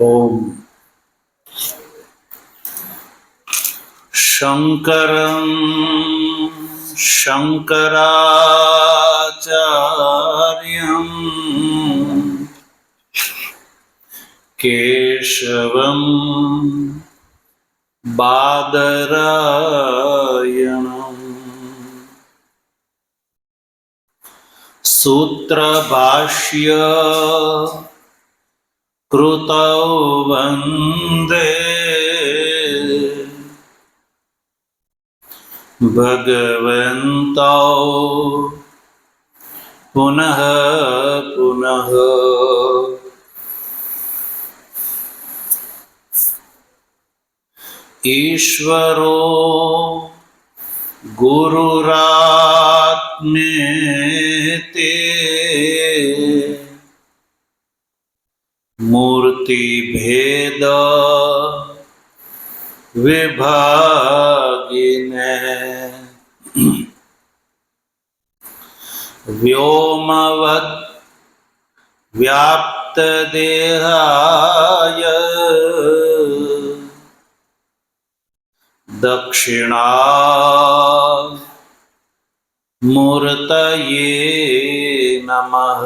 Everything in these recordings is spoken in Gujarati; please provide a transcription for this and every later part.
ओम शंकरं शंकराचार्यं केशवं बादरायणं सूत्रभाष्य कृतौ वन्दे भगवन्तौ पुनः पुनः। ईश्वरो गुरुरात्मेति मूर्तिभेद विभागिने व्योमवत् व्याप्तदेहाय दक्षिणामूर्तये नमः।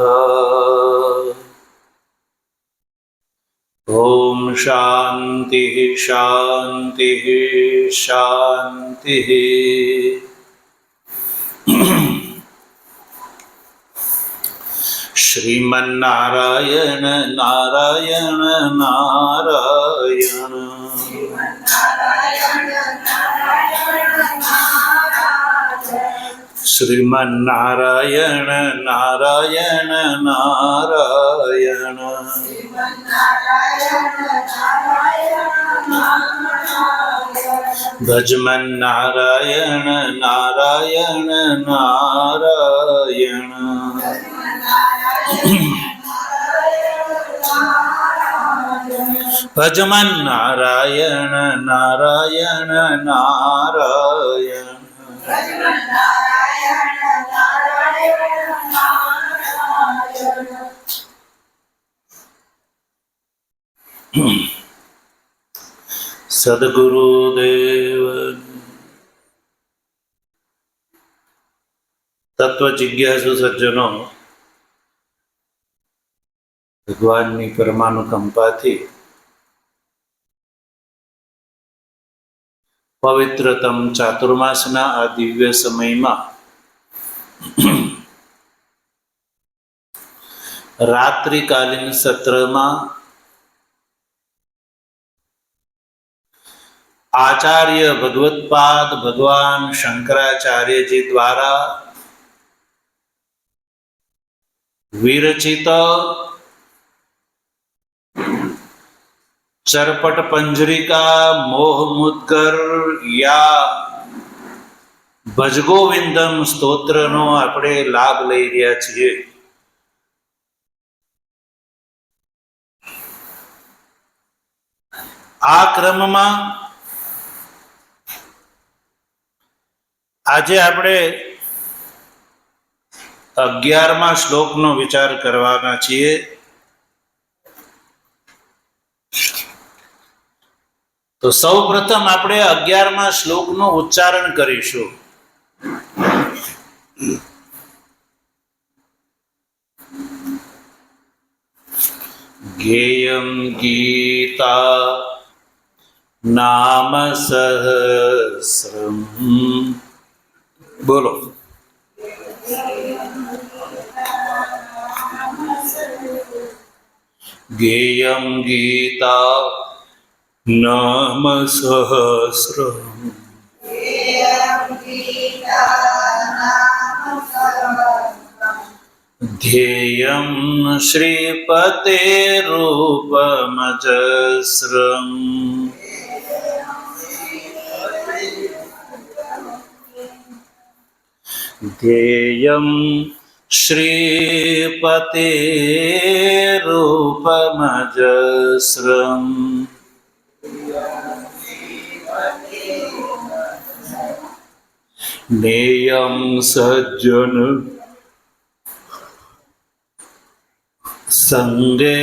ओम शांति शांति शांति। श्रीमन्नारायण नारायण नारायण श्रीमन्नारायण नारायण नारायण भजमन्नारायण नारायण नारायण भजमन्नारायण नारायण नारायण सद्गुरुदेव तत्व जिज्ञासु सज्जनों, ભગવાનની પરમાનુકંપાથી પવિત્રતમ ચાતુર્માસના આ દિવ્ય સમયમાં રાત્રિકાલીન સત્રમાં આચાર્ય ભગવત્પાદ ભગવાન શંકરાચાર્યજી દ્વારા વિરચિત चरपट पंजरिका मोह मुद्गर या भजगोविंदम स्तोत्रनो આપણે લાભ લઈ રહ્યા છીએ। આ ક્રમમાં આજે આપણે 11મા શ્લોકનો વિચાર કરવાના છીએ। તો સૌ પ્રથમ આપણે 11મા શ્લોકનો ઉચ્ચારણ કરીશું। ज्ञेयं गीता नाम सहस्रम। बोलो। ज्ञेयं गीता नाम सहस्रम। ध्येयं श्रीपतेरूपमजस्रम्। ध्येयं श्रीपतेरूपमजस्रम्। ज्ञेयं सज्जन સંગે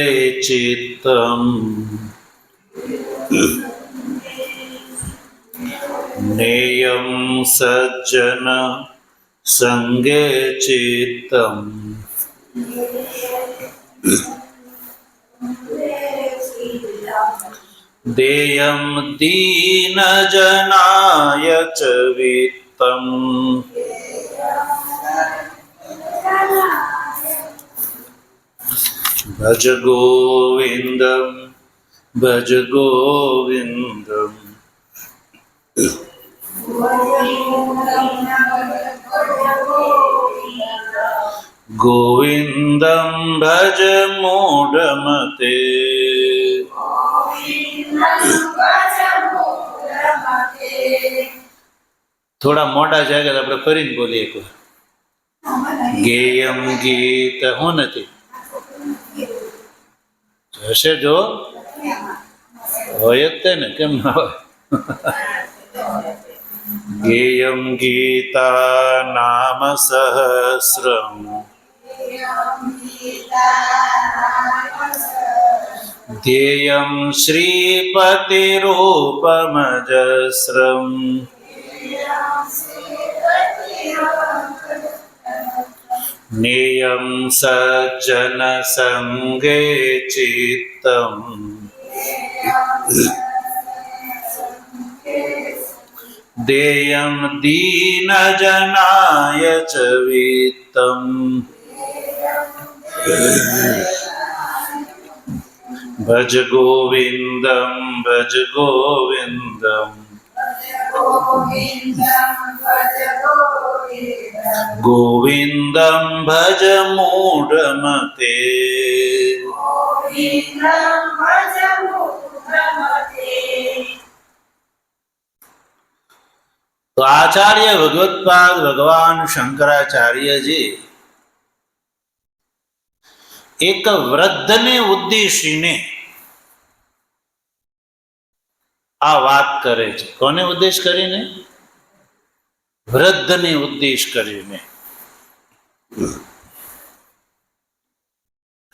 ચિત્તમ નેયમ સજ્જન સંગે ચિત્તમ દેયમ દીન જનાય ચ વિત્તમ ભજ ગોવિંદમ ભજ ગોવિંદમ ગોવિંદમ ભજ મૂઢમતે. થોડા મોટા જાય કે આપણે ફરીને બોલીએ એક વાર. ગેયમ ગીત હું નથી હશે જો હોય જ તે ને કેમ ના હોય. ગેયમ ગીતા નામ સહસ્રમ ધ્યેયમ શ્રીપતિરૂપમજસ્રમ નેયમ સજ્જન સંગે ચિત્તમ દેયમ દીન જનાય ચ વિત્તમ ભજ ગોવિંદમ ભજ ગોવિંદમ ગોવિંદમ ભજ મૂઢમતે. તો આચાર્ય ભગવત્પાદ ભગવાન શંકરાચાર્યજી એક વૃદ્ધને ઉદ્દેશીને આ વાત કરે છે. કોને ઉદ્દેશ કરીને? વૃદ્ધને ઉદ્દેશ કરીને.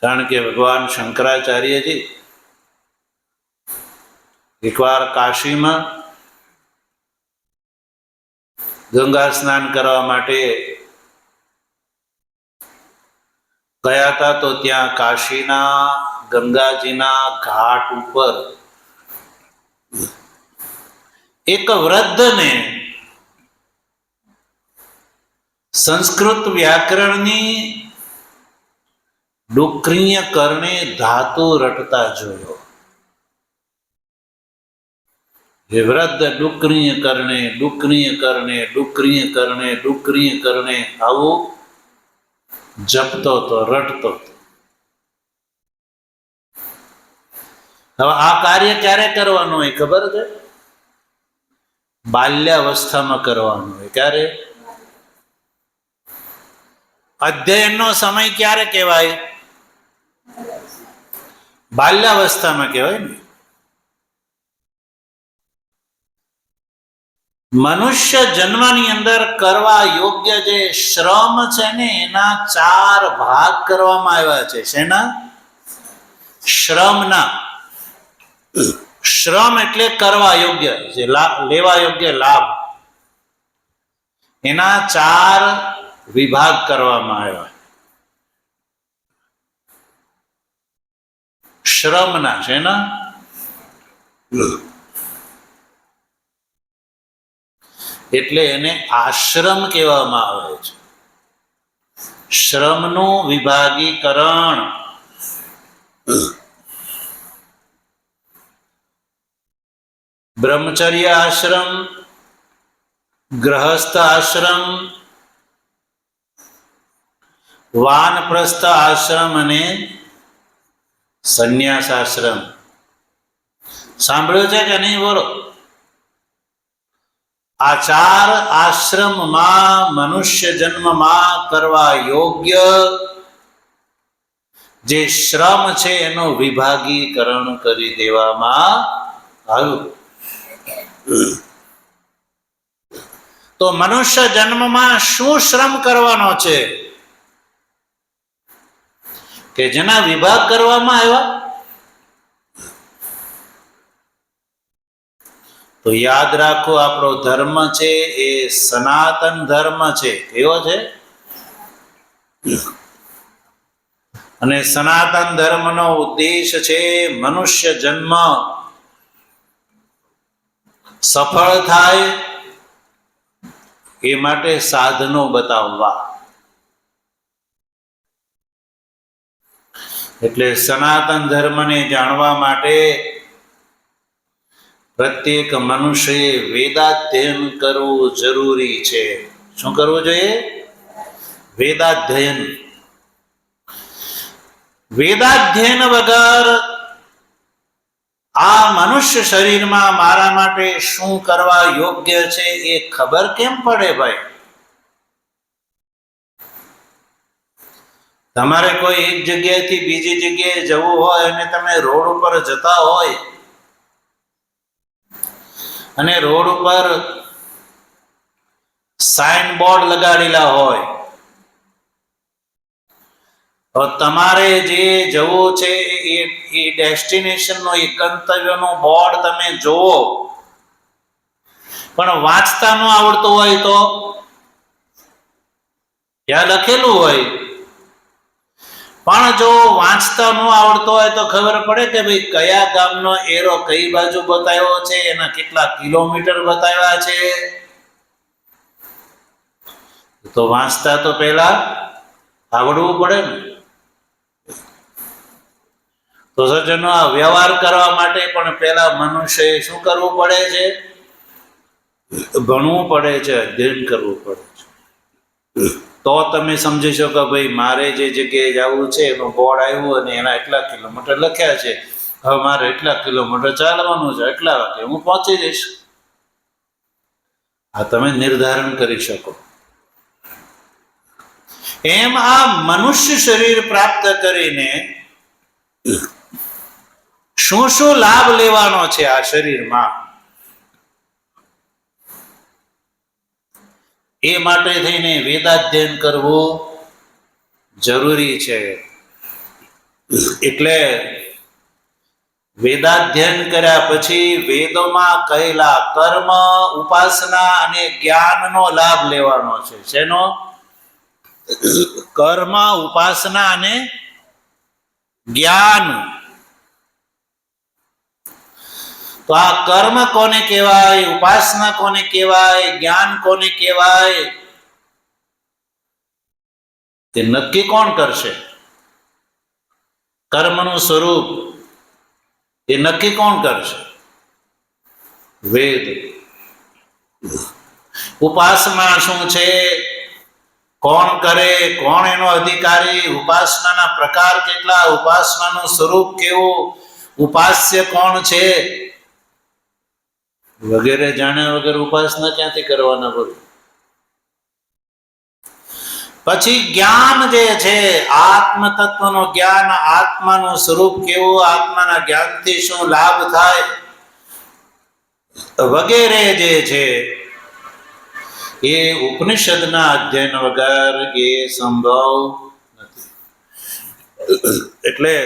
કારણ કે ભગવાન શંકરાચાર્યજી એકવાર કાશીમાં ગંગા સ્નાન કરવા માટે ગયા હતા. તો ત્યાં કાશીના ગંગાજીના ઘાટ ઉપર એક વૃદ્ધને સંસ્કૃત વ્યાકરણની ડુક્રીય કરણે ધાતુ રટતા જોયો. એ વૃદ્ધ ડુક્રીય કરણે ડુક્રીય કરણે ડુક્રીય કરણે ડુક્રીય કરણે આવું જપતો હતો, રટતો હતો. હવે આ કાર્ય ક્યારે કરવાનું હોય ખબર છે? બાલ્યાવસ્થામાં કરવાનું હોય. ક્યારે? અધ્યયનનો સમય ક્યારે કહેવાય? બાલ્યાવસ્થામાં કહેવાય ને. મનુષ્ય જન્મની અંદર કરવા યોગ્ય જે શ્રમ છે ને એના 4 ભાગ કરવામાં આવ્યા છે. શેના? શ્રમના. શ્રમ એટલે કરવા યોગ્ય, જે લેવા યોગ્ય લાભ, એના 4 વિભાગ કરવામાં આવ્યા. શ્રમના. શેના? એટલે એને આશ્રમ કહેવામાં આવે છે. શ્રમનું વિભાગીકરણ. બ્રહ્મચર્ય આશ્રમ, ગ્રહસ્થ આશ્રમ, વાનપ્રસ્થ આશ્રમ અને સંન્યાસ આશ્રમ. સાંભળ્યું છે કે નહીં? બોલો. આ 4 આશ્રમમાં મનુષ્ય જન્મમાં કરવા યોગ્ય જે શ્રમ છે એનું વિભાગીકરણ કરી દેવામાં આવ્યું. તો મનુષ્ય જન્મમાં શું શ્રમ કરવાનો છે? કે જેના વિભાગ કરવામાં આવ્યા. તો યાદ રાખો, આપણો ધર્મ છે એ સનાતન ધર્મ છે. કેવો છે? અને સનાતન ધર્મનો ઉદ્દેશ છે મનુષ્ય જન્મ સફળ થાય એ માટે સાધનો બતાવવા. એટલે સનાતન ધર્મને જાણવા માટે પ્રત્યેક મનુષ્યએ વેદાધ્યયન કરવું જરૂરી છે. શું કરવું જોઈએ? વેદાધ્યયન. વેદાધ્યયન વગર આ મનુષ્ય શરીરમાં મારા માટે શું કરવા યોગ્ય છે એ ખબર કેમ પડે ભાઈ? તમારે કોઈ એક જગ્યાએથી બીજી જગ્યાએ જવું હોય અને તમે રોડ ઉપર જતા હોય અને રોડ ઉપર સાઇન બોર્ડ લગાડેલા હોય, તો તમારે જે જવું છે એ ડેસ્ટિનેશનનો, એ ગંતવ્યનો બોર્ડ તમે જોવો, પણ વાંચતા ન આવડતું હોય તો ત્યાં લખેલું હોય, પણ જો વાંચતા ન આવડતો હોય તો ખબર પડે કે ભાઈ કયા ગામનો એરો કઈ બાજુ બતાવ્યો છે, એના કેટલા કિલોમીટર બતાવ્યા છે. તો વાંચતા તો પહેલા આવડવું પડે ને. તો સજ્જનો, આ વ્યવહાર કરવા માટે પણ પહેલા મનુષ્યએ શું કરવું પડે છે? ભણવું પડે છે, અધ્યયન કરવું પડે છે. તો તમે સમજી શકો ભાઈ મારે જે જગ્યાએ જવું છે એનું બોર્ડ આવ્યું અને એના એટલા કિલોમીટર લખ્યા છે, હવે મારે એટલા કિલોમીટર ચાલવાનું છે, એટલા વાગે હું પહોંચી જઈશ. આ તમે નિર્ધારણ કરી શકો. એમ આ મનુષ્ય શરીર પ્રાપ્ત કરીને શું શું લાભ લેવાનો છે આ શરીરમાં, એ માટે થઈને વેદાધ્યયન કરવું જરૂરી છે. એટલે વેદાધ્યયન કર્યા પછી વેદોમાં કહેલા કર્મ, ઉપાસના અને જ્ઞાનનો લાભ લેવાનો છે. શેનો? કર્મ, ઉપાસના અને જ્ઞાન. તો આ કર્મ કોને કહેવાય, ઉપાસના કોને કહેવાય, જ્ઞાન કોને કહેવાય, તે નક્કી કોણ કરશે? કર્મનું સ્વરૂપ એ નક્કી કોણ કરશે? વેદ. ઉપાસના શું છે, કોણ કરે, કોણ એનો અધિકારી, ઉપાસનાના પ્રકાર કેટલા, ઉપાસનાનું સ્વરૂપ કેવું, ઉપાસ્ય કોણ છે, વગેરે જાણ્યા વગર ઉપાસના ક્યાંથી કરવાના બોલો? પછી જ્ઞાન જે છે, આત્મ તત્વનું જ્ઞાન, આત્માનું સ્વરૂપ કેવું, આત્માના જ્ઞાનથી શું લાભ થાય, વગેરે જે છે એ ઉપનિષદના અધ્યયન વગર એ સંભવ નથી. એટલે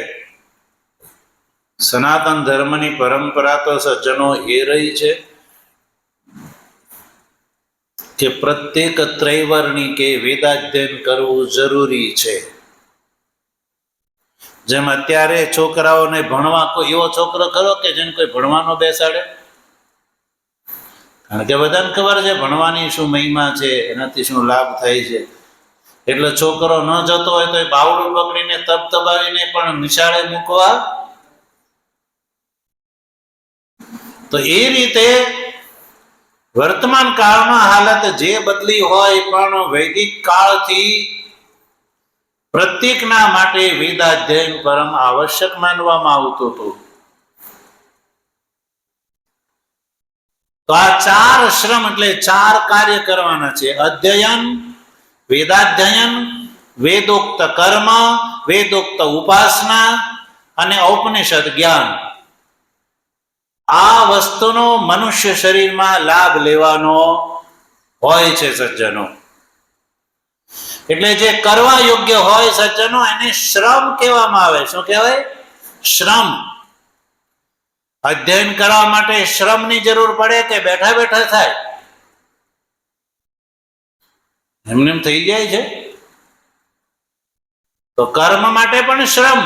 સનાતન ધર્મની પરંપરા તો સજ્જનો એ રહી છે કે પ્રત્યેક ત્રૈવર્ણી કે વેદાધ્યયન કરવું જરૂરી છે. જેમ અત્યારે છોકરાઓને ભણવા, કોઈ એવો છોકરો ખરો કે જેને કોઈ ભણવાનો બેસાડે? કારણ કે બધાને ખબર છે ભણવાની શું મહિમા છે, એનાથી શું લાભ થાય છે. એટલે છોકરો ન જતો હોય તો એ બાવડું પકડીને તબતબાવીને પણ નિશાળે મૂકવા. તો એ રીતે વર્તમાન કાળમાં હાલત જે બદલી હોય, પણ વૈદિક કાળથી પ્રત્યેકના માટે વેદાધ્યયન પરમ આવશ્યક માનવામાં આવતું હતું. તો આ ચાર શ્રમ એટલે ચાર કાર્ય કરવાના છે: અધ્યયન, વેદાધ્યયન, વેદોક્ત કર્મ, વેદોક્ત ઉપાસના અને ઔપનિષદ જ્ઞાન. આ વસ્તુનો મનુષ્ય શરીરમાં લાભ લેવાનો હોય છે સજ્જનો. એટલે જે કરવા યોગ્ય હોય સજ્જનો એને શ્રમ કહેવામાં આવે. શું કહેવાય? શ્રમ. અધ્યયન કરવા માટે શ્રમની જરૂર પડે કે બેઠા બેઠા થાય? એમને થઈ જાય છે. તો કર્મ માટે પણ શ્રમ,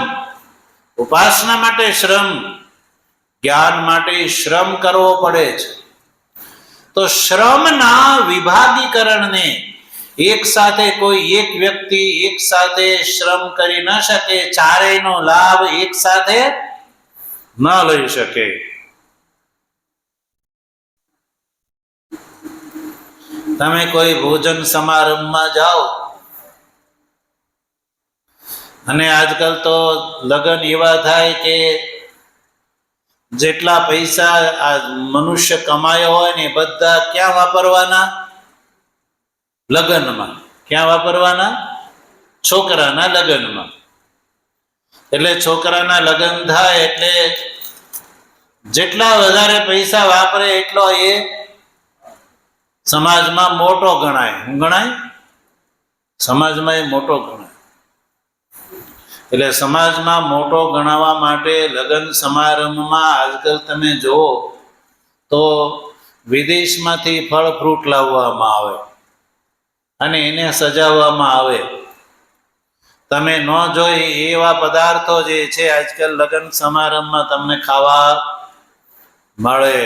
ઉપાસના માટે શ્રમ, જ્ઞાન માટે શ્રમ કરવો પડે છે. તો શ્રમના વિભાગીકરણને એક સાથે કોઈ એક વ્યક્તિ એક સાથે શ્રમ કરી ન શકે, ચારેયનો લાભ એક સાથે ન લઈ શકે. તમે કોઈ ભોજન સમારંભમાં જાઓ અને આજકાલ તો લગ્ન એવા થાય કે જેટલા પૈસા આ મનુષ્ય કમાયો હોય ને બધા ક્યાં વાપરવાના? લગ્નમાં. ક્યાં વાપરવાના? છોકરાના લગ્નમાં. એટલે છોકરાના લગ્ન થાય એટલે જેટલા વધારે પૈસા વાપરે એટલો એ સમાજમાં મોટો ગણાય. શું ગણાય? સમાજમાં એ મોટો ગણાય. એટલે સમાજમાં મોટો ગણાવવા માટે લગ્ન સમારંભમાં આજકાલ તમે જુઓ તો વિદેશમાંથી ફળ ફ્રૂટ લાવવામાં આવે અને એને સજાવવામાં આવે. તમે ન જોઈ એવા પદાર્થો જે છે આજકાલ લગ્ન સમારંભમાં તમને ખાવા મળે.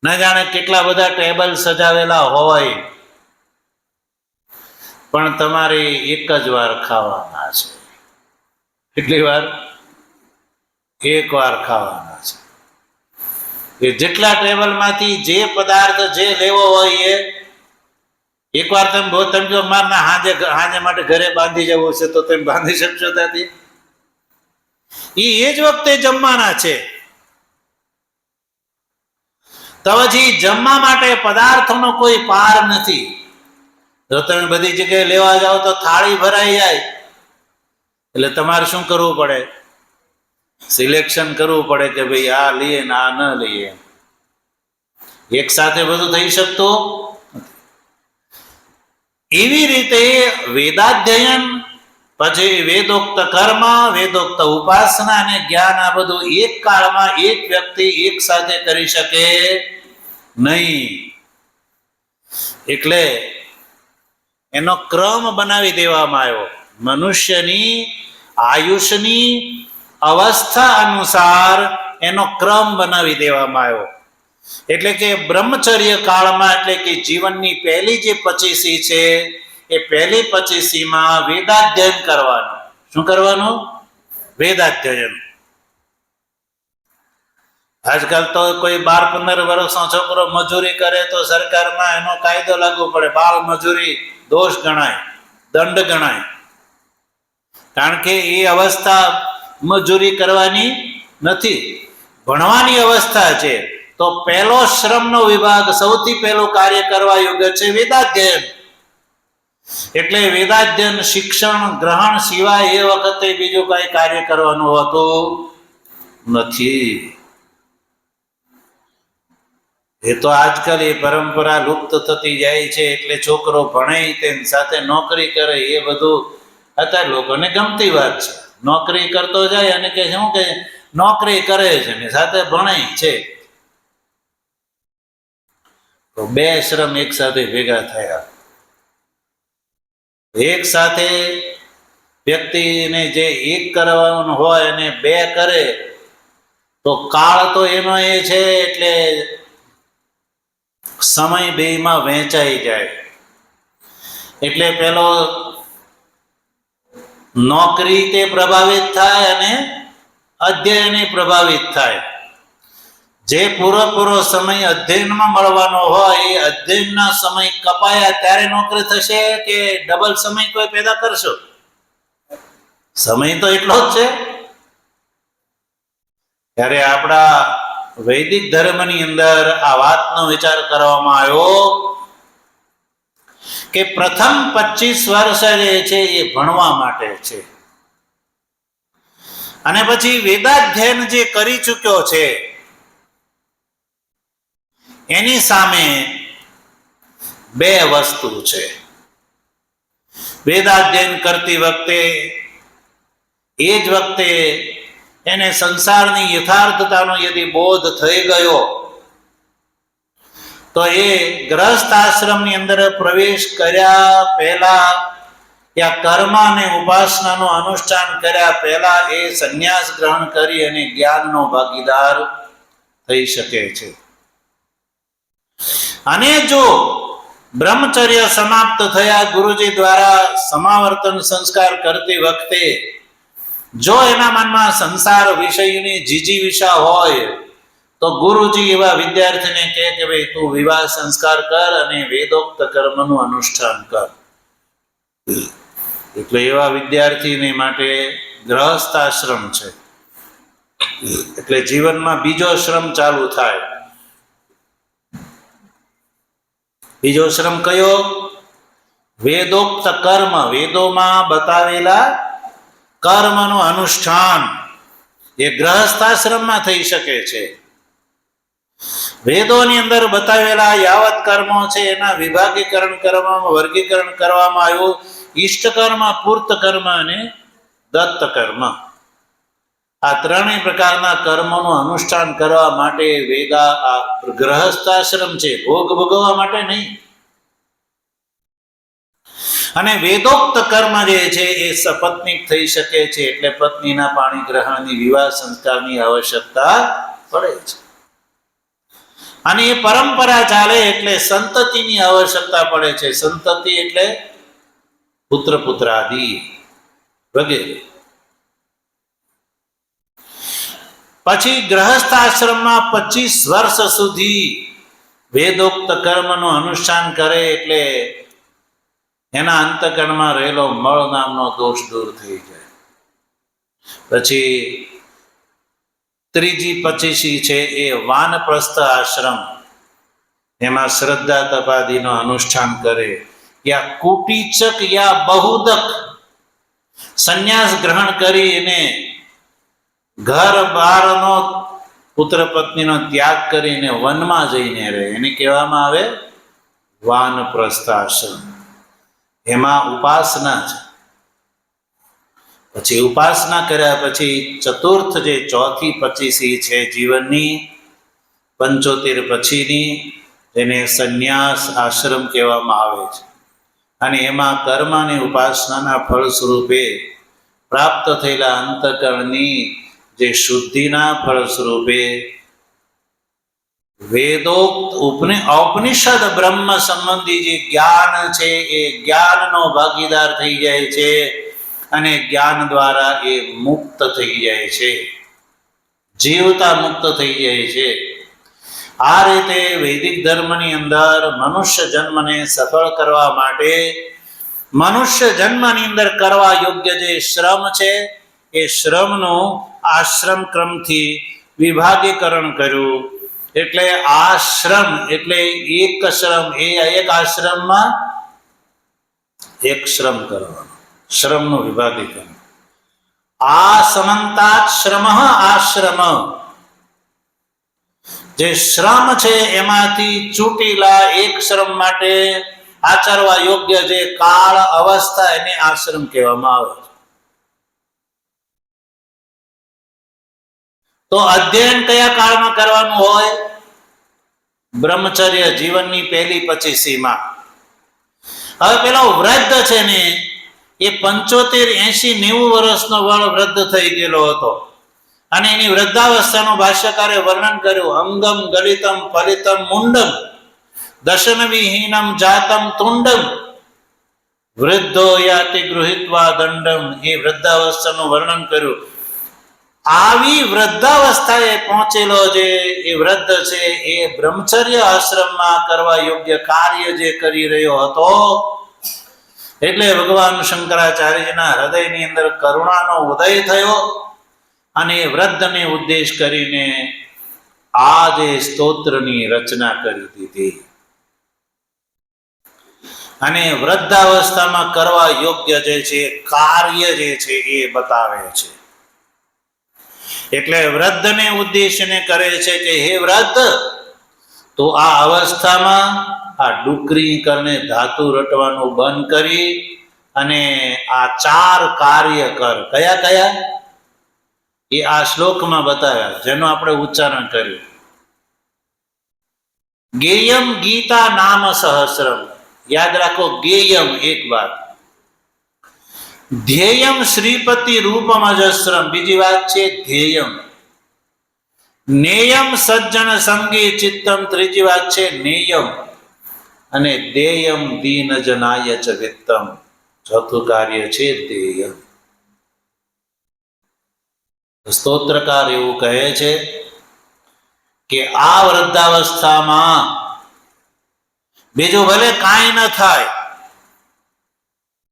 ન જાણે કેટલા બધા ટેબલ સજાવેલા હોય, પણ તમારે એક જ વાર ખાવાના છે. કેટલી વાર? એક વાર ખાવાના છે. એ જેટલા ટેબલમાંથી જે પદાર્થ જે લેવો હોય એ એકવાર તમે જો મારના હાજે માટે ઘરે બાંધી જવું છે તો તમે બાંધી શકશો ત્યાંથી? એ જ વખતે જમવાના છે. તો પછી જમવા માટે પદાર્થોનો કોઈ પાર નથી. જો તમે બધી જગ્યાએ લેવા જાઓ તો થાળી ભરાઈ જાય. એટલે તમારે શું કરવું પડે? સિલેક્શન કરવું પડે કે ભાઈ આ લઈએ ને આ ન લઈએ. એક સાથે બધું થઈ શકતું. એવી રીતે વેદાધ્યયન, પછી વેદોક્ત કર્મ, વેદોક્ત ઉપાસના અને જ્ઞાન, આ બધું એક કાળમાં એક વ્યક્તિ એક સાથે કરી શકે નહીં. એટલે એનો ક્રમ બનાવી દેવામાં આવ્યો. મનુષ્યની આયુષની અવસ્થા અનુસાર એનો ક્રમ બનાવી દેવામાં આવ્યો. એટલે કે બ્રહ્મચર્ય કાળમાં, એટલે કે જીવનની પહેલી જે 25 છે એ પહેલી 25 વેદાધ્યયન કરવાનું. શું કરવાનું? વેદાધ્યયન. આજકાલ તો કોઈ 12-15 વર્ષનો છોકરો મજૂરી કરે તો સરકારમાં એનો કાયદો લાગુ પડે. બાળ મજૂરી દોષ ગણાય, દંડ ગણાય. કારણ કે એ અવસ્થા મજૂરી કરવાની નથી, ભણવાની અવસ્થા છે. તો પહેલો શ્રમનો વિભાગ, સૌથી પહેલું કાર્ય કરવા યોગ્ય છે વેદાધ્યયન. એટલે વેદાધ્યયન શિક્ષણ ગ્રહણ સિવાય એ વખતે બીજું કઈ કાર્ય કરવાનું હોતું નથી. એ તો આજકાલ એ પરંપરા લુપ્ત થતી જાય છે. એટલે છોકરો ભણે તેની સાથે નોકરી કરે, એ બધું અત્યારે લોકોને ગમતી વાત છે. નોકરી કરતો જાય અને કે શું કે નોકરી કરે છે ને સાથે ભણે છે. તો બે શ્રમ એક સાથે ભેગા થયા. એક સાથે વ્યક્તિને જે એક કરવાનું હોય અને બે કરે તો કાળ તો એનો એ છે, એટલે સમય બેમાં વહેંચાઈ જાય. એટલે પેલો નોકરી તે પ્રભાવિત થાય અને અધ્યયન પ્રભાવિત થાય. જે પૂરો સમય અધ્યયનમાં મળવાનો હોય એ અધ્યયનના સમય કપાયા ત્યારે નોકરી થશે કે ડબલ સમય કોઈ પેદા કરશો? સમય તો એટલો જ છે. ત્યારે આપણા વૈદિક ધર્મની અંદર આ વાતનો વિચાર કરવામાં આવ્યો કે પ્રથમ 25 વર્ષ જે છે એ ભણવા માટે છે, અને પછી વેદાધ્યયન જે કરી ચૂક્યો છે એની સામે બે વસ્તુ છે. વેદાધ્યયન કરતી વખતે એ જ વખતે એને સંસારની યથાર્થતાનો યદિ બોધ થઈ ગયો તો એ ગ્રહસ્થ આશ્રમની અંદર પ્રવેશ કર્યા પહેલા યા કર્મ અને ઉપાસનાનું અનુષ્ઠાન કર્યા પહેલા એ સંન્યાસ ગ્રહણ કરી અને જ્ઞાનનો ભાગીદાર થઈ શકે છે. અને જો બ્રહ્મચર્ય સમાપ્ત થયા ગુરુજી દ્વારા સમાવર્તન સંસ્કાર કરતી વખતે જો એના મનમાં સંસાર વિષયની જીજીવિષા હોય તો ગુરુજી એવા વિદ્યાર્થીને કહે કે ભાઈ તું વિવાહ સંસ્કાર કર અને વેદોક્ત કર્મનું અનુષ્ઠાન કર. એટલે એવા વિદ્યાર્થીને માટે ગ્રહસ્થ આશ્રમ છે. એટલે જીવનમાં બીજો શ્રમ ચાલુ થાય. બીજો શ્રમ કયો? વેદોક્ત કર્મ, વેદોમાં બતાવેલા કર્મનું અનુષ્ઠાન એ ગ્રહસ્થાશ્રમમાં થઈ શકે છે. વેદોની અંદર બતાવેલા યાવત કર્મો છે એના વિભાગીકરણ કરવામાં, વર્ગીકરણ કરવામાં આવ્યું. ઈષ્ટ કર્મ, પૂર્ત કર્મ અને દત્ત કર્મ. આ ત્રણેય પ્રકારના કર્મોનું અનુષ્ઠાન કરવા માટે આ ગ્રહસ્થાશ્રમ છે, ભોગ ભોગવવા માટે નહીં. અને વેદોક્ત કર્મ જે છે એ સપત્નીક થઈ શકે છે, એટલે પત્નીના પાણી ગ્રહણની, વિવાહ સંસ્કારની આવશ્યકતા પડે છે. અને એ પરંપરા ચાલે એટલે સંતતિની આવશ્યકતા પડે છે. સંતતિ એટલે પુત્ર પુત્રાદિ વગેરે. પછી ગ્રહસ્થ આશ્રમમાં 25 વર્ષ સુધી વેદોક્ત કર્મનું અનુષ્ઠાન કરે એટલે એના અંતકરણમાં રહેલો મળ નામનો દોષ દૂર થઈ જાય. પછી ત્રીજી 25 છે એ વાનપ્રસ્થ આશ્રમ, એમાં શ્રદ્ધા તપાદીનો અનુષ્ઠાન કરે, યા કુટીચક યા બહુદક સંન્યાસ ગ્રહણ કરી એને ઘર બારનો, પુત્ર પત્નીનો ત્યાગ કરીને વનમાં જઈને રહે, એને કહેવામાં આવે વાનપ્રસ્થ આશ્રમ. એમાં ઉપાસના છે. પછી ઉપાસના કર્યા પછી ચતુર્થ જે ચોથી 25 છે જીવનની 75 પછીની, જેને સંન્યાસ આશ્રમ કહેવામાં આવે છે. અને એમાં કર્મ અને ઉપાસનાના ફળ સ્વરૂપે પ્રાપ્ત થયેલા અંતકરણની જે શુદ્ધિના ફળ સ્વરૂપે વેદોક્ત ઔપનિષદ બ્રહ્મ સંબંધી જે જ્ઞાન છે એ જ્ઞાનનો ભાગીદાર થઈ જાય છે અને જ્ઞાન દ્વારા એ મુક્ત થઈ જાય છે, જીવતા મુક્ત થઈ જાય છે. આ રીતે વૈદિક ધર્મની અંદર મનુષ્ય જન્મને સફળ કરવા માટે મનુષ્ય જન્મની અંદર કરવા યોગ્ય જે શ્રમ છે એ શ્રમનું આશ્રમ ક્રમથી વિભાગીકરણ કર્યું. એટલે આશ્રમ એટલે એક શ્રમ, એ એક આશ્રમમાં એક શ્રમ કરવાનો, શ્રમનું વિભાગીકરણ. આ સમંતાત શ્રમ આશ્રમ, જે શ્રમ છે એમાંથી ચૂંટીલા એક શ્રમ માટે આચરવા યોગ્ય જે કાળ અવસ્થા એને આશ્રમ કહેવામાં આવે છે. તો અધ્યયન કયા કાળમાં કરવાનું હોય? બ્રહ્મચર્ય જીવનની પહેલી 25માં. હવે પેલો વૃદ્ધ છે ને એ 75, 80, 90 વર્ષનો વૃદ્ધ થઈ ગયેલો હતો અને એની વૃદ્ધાવસ્થાનું ભાષ્યકારે વર્ણન કર્યું. અંગમ ગલિતમ ફલિતમ મુંડમ દશન વિહીનમ જાતમ તુંડમ વૃદ્ધો યાતિ ગૃહિત્વા દંડમ. એ વૃદ્ધાવસ્થાનું વર્ણન કર્યું. આવી વૃદ્ધાવસ્થાએ પહોંચેલો જે એ વૃદ્ધ છે એ બ્રહ્મચર્ય આશ્રમમાં કરવા યોગ્ય કાર્ય જે કરી રહ્યો હતો. એટલે ભગવાન શંકરાચાર્યના હૃદયની અંદર કરુણાનો ઉદય થયો અને વૃદ્ધને ઉદ્દેશ કરીને આ જે સ્તોત્રની રચના કરી દીધી અને વૃદ્ધાવસ્થામાં કરવા યોગ્ય જે છે કાર્ય જે છે એ બતાવે છે. એટલે વૃદ્ધને ઉદ્દેશને કરે છે કે હે વૃદ્ધ, તો આ અવસ્થામાં આ ડુકરી કરીને ધાતુ રટવાનું બંધ કરી અને આ 4 કાર્ય કર. કયા કયા એ આ શ્લોકમાં બતાવ્યા, જેનું આપણે ઉચ્ચારણ કર્યું. ગેયમ ગીતા નામ સહસ્રમ. યાદ રાખો, ગેયમ એક વાત. ધ્યેયમ શ્રીપતિ રૂપમ અજસ્રમ. બીજી વાત છે ધ્યેયમ. નેયમ સજ્જન સંગી ચિત્તમ. ત્રીજી વાત છે નેયમ. અને દેયમ દીન જનાય ચ વિત્તમ. ચોથું કાર્ય છે દેયમ. સ્તોત્રકાર એવું કહે છે કે આ વૃદ્ધાવસ્થામાં બીજું ભલે કાંઈ ન થાય,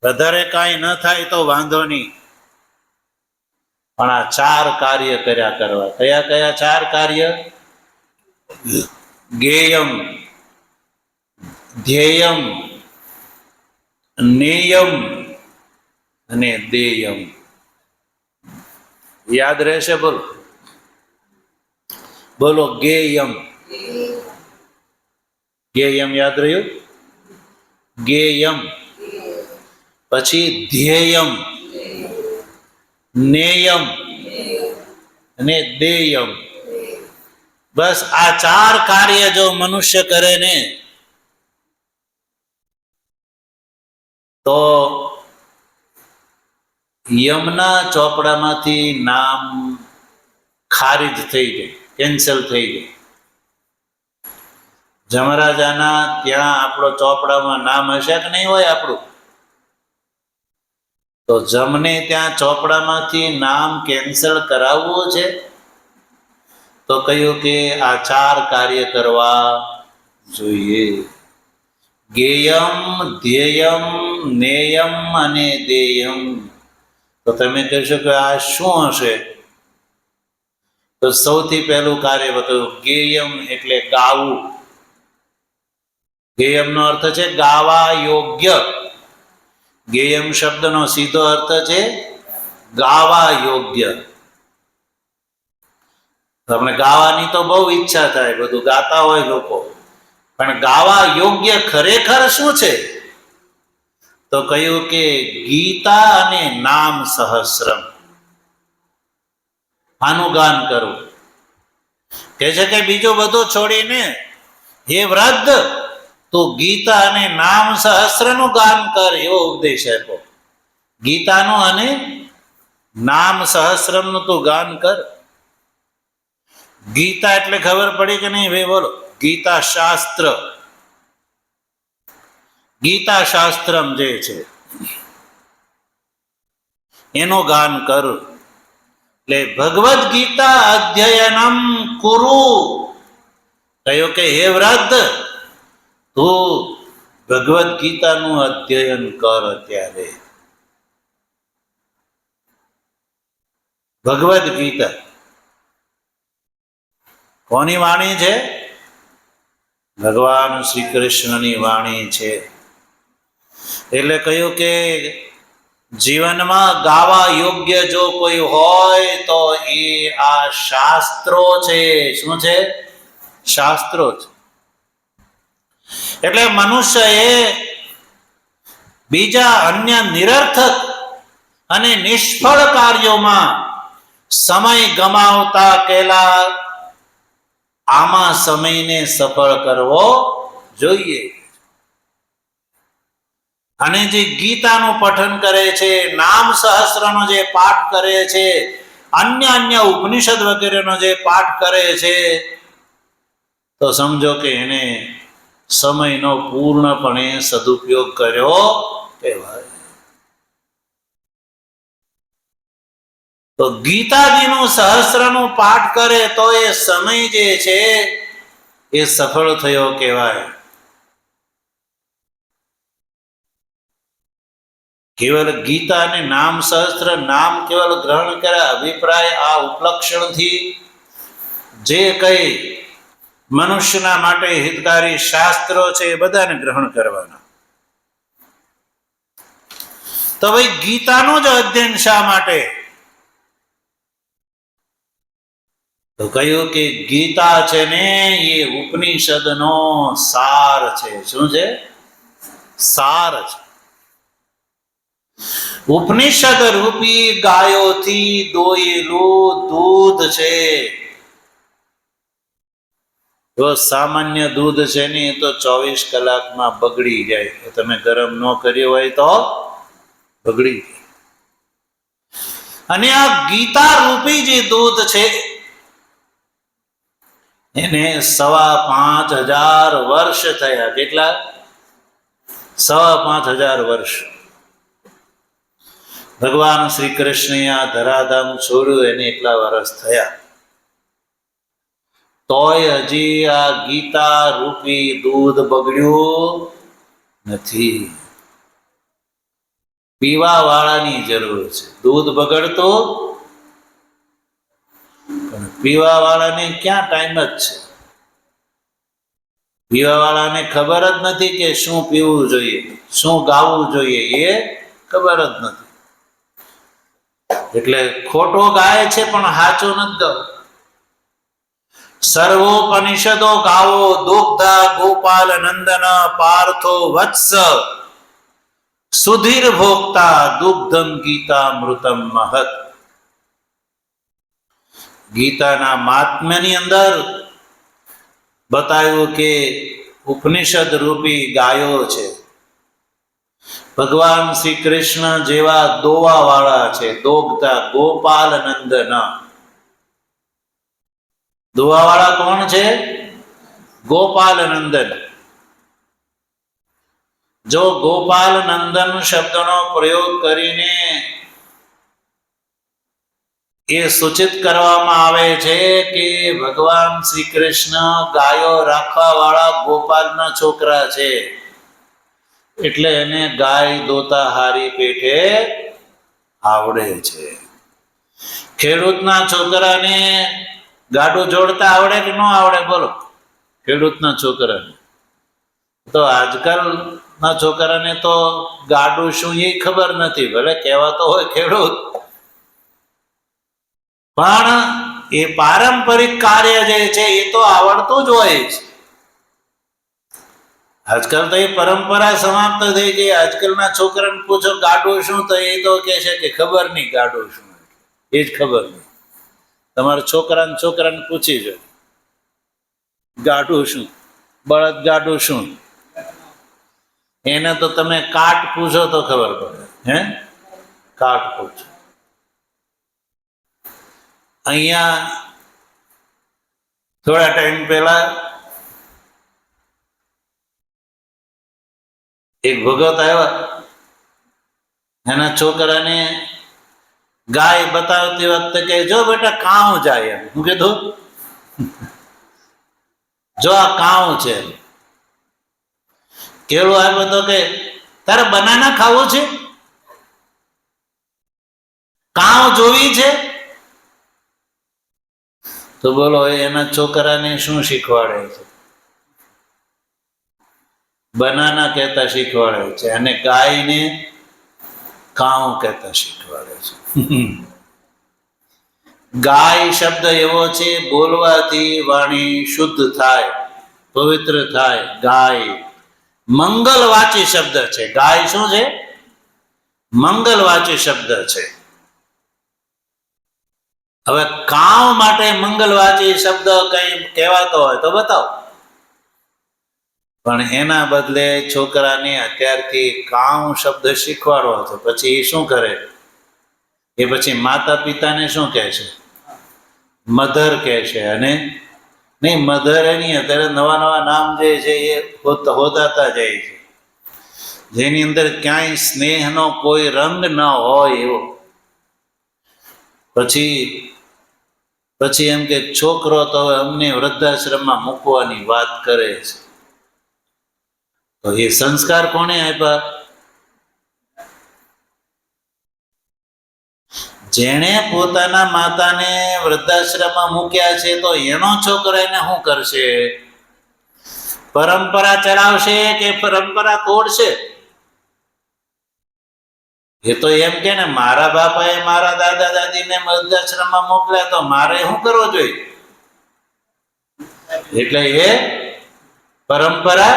વધારે કાંઈ ન થાય તો વાંધો નહીં, પણ આ 4 કાર્ય કર્યા કરવા. કયા કયા 4 કાર્ય? ગેયમ, ધ્યેયમ, નેયમ અને દેયમ. યાદ રહેશે? બોલો બોલો. ગેયમ. ગેયમ યાદ રહ્યું? ગેયમ. પછી ધ્યેયમ, નેયમ અને દેયમ. બસ આ 4 કાર્ય જો મનુષ્ય કરે ને તો યમના ચોપડામાંથી નામ ખારીજ થઈ ગઈ, કેન્સલ થઈ ગઈ. જમરાજાના ત્યાં આપણો ચોપડામાં નામ હશે કે નહીં હોય આપણું? તો જમને ત્યાં ચોપડામાંથી નામ કેન્સલ કરાવવું છે તો કહ્યું કે આ 4 કાર્ય કરવા જોઈએ. ગેયમ, ધ્યેયમ, નેયમ અને દેયમ. તો તમે કહેશો કે આ શું હશે? તો સૌથી પહેલું કાર્ય બતાવ્યું. ગેયમ એટલે ગાવું. ગેયમનો અર્થ છે ગાવા યોગ્ય. ગેયમ શબ્દનો સીધો અર્થ છે ગાવા યોગ્ય. તમને ગાવાની તો બહુ ઈચ્છા થાય, બધું ગાતા હોય લોકો, પણ ગાવા યોગ્ય ખરેખર શું છે? તો કહ્યું કે ગીતા અને નામ સહસ્રમ. આનું ગાન કરવું. કહે છે કે બીજું બધું છોડીને હે વૃદ્ધ, તું ગીતા અને નામ સહસ્રનું ગાન કર, એવો ઉપદેશ આપ્યો. ગીતાનું અને નામ સહસ્રમનું તું ગાન કર. ગીતા એટલે ખબર પડી કે નહીં ભાઈ? બોલો. ગીતા શાસ્ત્ર, ગીતા શાસ્ત્રમ જે છે એનું ગાન કર. એટલે ભગવદ્ ગીતા અધ્યયનમ કુરુ. કહ્યું કે હે વૃદ્ધ, તું ભગવદ્ ગીતાનું અધ્યયન કર. અત્યારે ભગવદ્ ગીતા કોની વાણી છે? ભગવાન શ્રી કૃષ્ણની વાણી છે. એટલે કહ્યું કે જીવનમાં ગાવા યોગ્ય જો કોઈ હોય તો એ આ શાસ્ત્રો છે. શું છે? શાસ્ત્રો છે. એટલે મનુષ્યએ બીજા અન્ય નિરર્થક અને નિષ્ફળ કાર્યોમાં સમય ગમાવતા પહેલા આમાં સમયને સફળ કરવો જોઈએ. અને જે ગીતાનું પઠન કરે છે, નામ સહસ્રનો જે પાઠ કરે છે, અન્ય ઉપનિષદ વગેરેનો જે પાઠ કરે છે, તો સમજો કે એને સમયનો પૂર્ણપણે સદુપયોગ કર્યો કહેવાય. તો ગીતાજીનું સહસ્રનું પાઠ કરે તો એ સમય જે છે એ સફળ થયો કહેવાય. કેવલ ગીતા અને નામ સહસ્ત્ર, નામ કેવલ ગ્રહણ કરે અભિપ્રાય આ ઉપલક્ષણથી જે કઈ મનુષ્યના માટે હિતકારી શાસ્ત્રો છે એ બધાને ગ્રહણ કરવાના. તો ભાઈ ગીતાનું જ અધ્યયન શા માટે? તો કહ્યું કે ગીતા છે ને એ ઉપનિષદનો સાર છે. શું છે? સાર છે. ઉપનિષદ રૂપી ગાયોથી દોયેલું દૂધ છે. જો સામાન્ય દૂધ છે ને એ તો 24 કલાકમાં બગડી જાય. તમે ગરમ ન કર્યો હોય તો બગડી જાય. અને આ ગીતા રૂપી જે દૂધ છે એને 5,500 વર્ષ થયા. કેટલા? 5,500 વર્ષ. ભગવાન શ્રી કૃષ્ણે આ ધરાધામ છોડ્યું એને એટલા વર્ષ થયા. તોય હજી આ ગીતા રૂપી દૂધ બગડ્યું નથી. પીવા વાળાની જરૂર છે. દૂધ બગડતો પણ પીવા વાળાને ક્યાં ટાઈમ જ છે? પીવા વાળાને ખબર જ નથી કે શું પીવું જોઈએ, શું ગાવું જોઈએ, એ ખબર જ નથી. એટલે ખોટો ગાય છે પણ સાચો નથી ગાવ. સર્વોપનિષદો ગાવો દુગ્ધા ગોપાલ નંદન પાર્થો વત્સ સુધીર ભોક્તા દુગ્ધમ ગીતા મૃતમ મહત. ગીતાના મહાત્મ્યની અંદર બતાવ્યું કે ઉપનિષદ રૂપી ગાયો છે. ભગવાન શ્રી કૃષ્ણ જેવા દોવા વાળા છે. દોગતા ગોપાલ નંદન. દોવા વાળા કોણ છે? ગોપાલ નંદન. જો ગોપાલ નંદન શબ્દનો પ્રયોગ કરીને એ સૂચિત કરવામાં આવે છે કે ભગવાન શ્રી કૃષ્ણ ગાયો રાખવા વાળા ગોપાલના છોકરા છે. એટલે એને ગાય દોતા હારી પેઠે આવડે છે. ખેડૂતના છોકરાને ગાડું જોડતા આવડે કે ન આવડે? બોલો. ખેડૂતના છોકરાને તો આજકાલના છોકરાને તો ગાડું શું એ ખબર નથી. ભલે કહેવાતો હોય ખેડૂત, પણ એ પારંપરિક કાર્ય જે છે એ તો આવડતું જ હોય છે. આજકાલ તો એ પરંપરા સમાપ્ત થઈ ગઈ. આજકાલના છોકરાને પૂછો ગાડું શું, તો એ તો કહે છે કે ખબર નહીં ગાડું શું, એ જ ખબર નહીં. તમારા છોકરાને પૂછી જો ગાડું શું, બળદ ગાડું શું. એને તો તમે કાટ પૂછો તો ખબર પડે. કાટ પૂછો. અહીંયા થોડા ટાઈમ પહેલા એક ભગત આવ્યા. એના છોકરાને ગાય બતાવતી વખતે કે જો બેટા કાઉ જાય. એમ હું કીધું જો આ કાઉ છે. કેળું આવ્યો તો કે તારે બનાના ખાવું છે, કાઉ જોવી છે. તો બોલો એના છોકરાને શું શીખવાડે છે? બનાના કહેતા શીખવાડે છે અને ગાયને કાઉ કહેતા શીખવાડે છે. ગાય શબ્દ એવો છે બોલવાથી વાણી શુદ્ધ થાય, પવિત્ર થાય. ગાય મંગલવાચી શબ્દ છે. ગાય શું છે? મંગલવાચી શબ્દ છે. હવે કાઉ માટે મંગલવાચી શબ્દ કઈ કહેવાતો હોય તો બતાવો. પણ એના બદલે છોકરાને અત્યારથી કાઉ શબ્દ શીખવાડવો છે. પછી એ શું કરે? એ પછી માતા પિતાને શું કહે છે? મધર કહે છે. અને નહીં, મધર એની અત્યારે નવા નામ જે છે એ હોદાતા જાય છે, જેની અંદર ક્યાંય સ્નેહનો કોઈ રંગ ન હોય એવો. પછી એમ કે છોકરો તો અમને વૃદ્ધાશ્રમમાં મૂકવાની વાત કરે છે. તો એ સંસ્કાર કોને આપ્યા? જેણે પોતાના માતાને વૃદ્ધાશ્રમમાં મૂક્યા છે તો એનો છોકરો એને શું કરશે? પરંપરા ચલાવશે કે પરંપરા તોડશે? એ તો એમ કે ને મારા બાપાએ મારા દાદા દાદીને વૃદ્ધાશ્રમમાં મોકલ્યા તો મારે શું કરવો જોઈએ? એટલે એ પરંપરા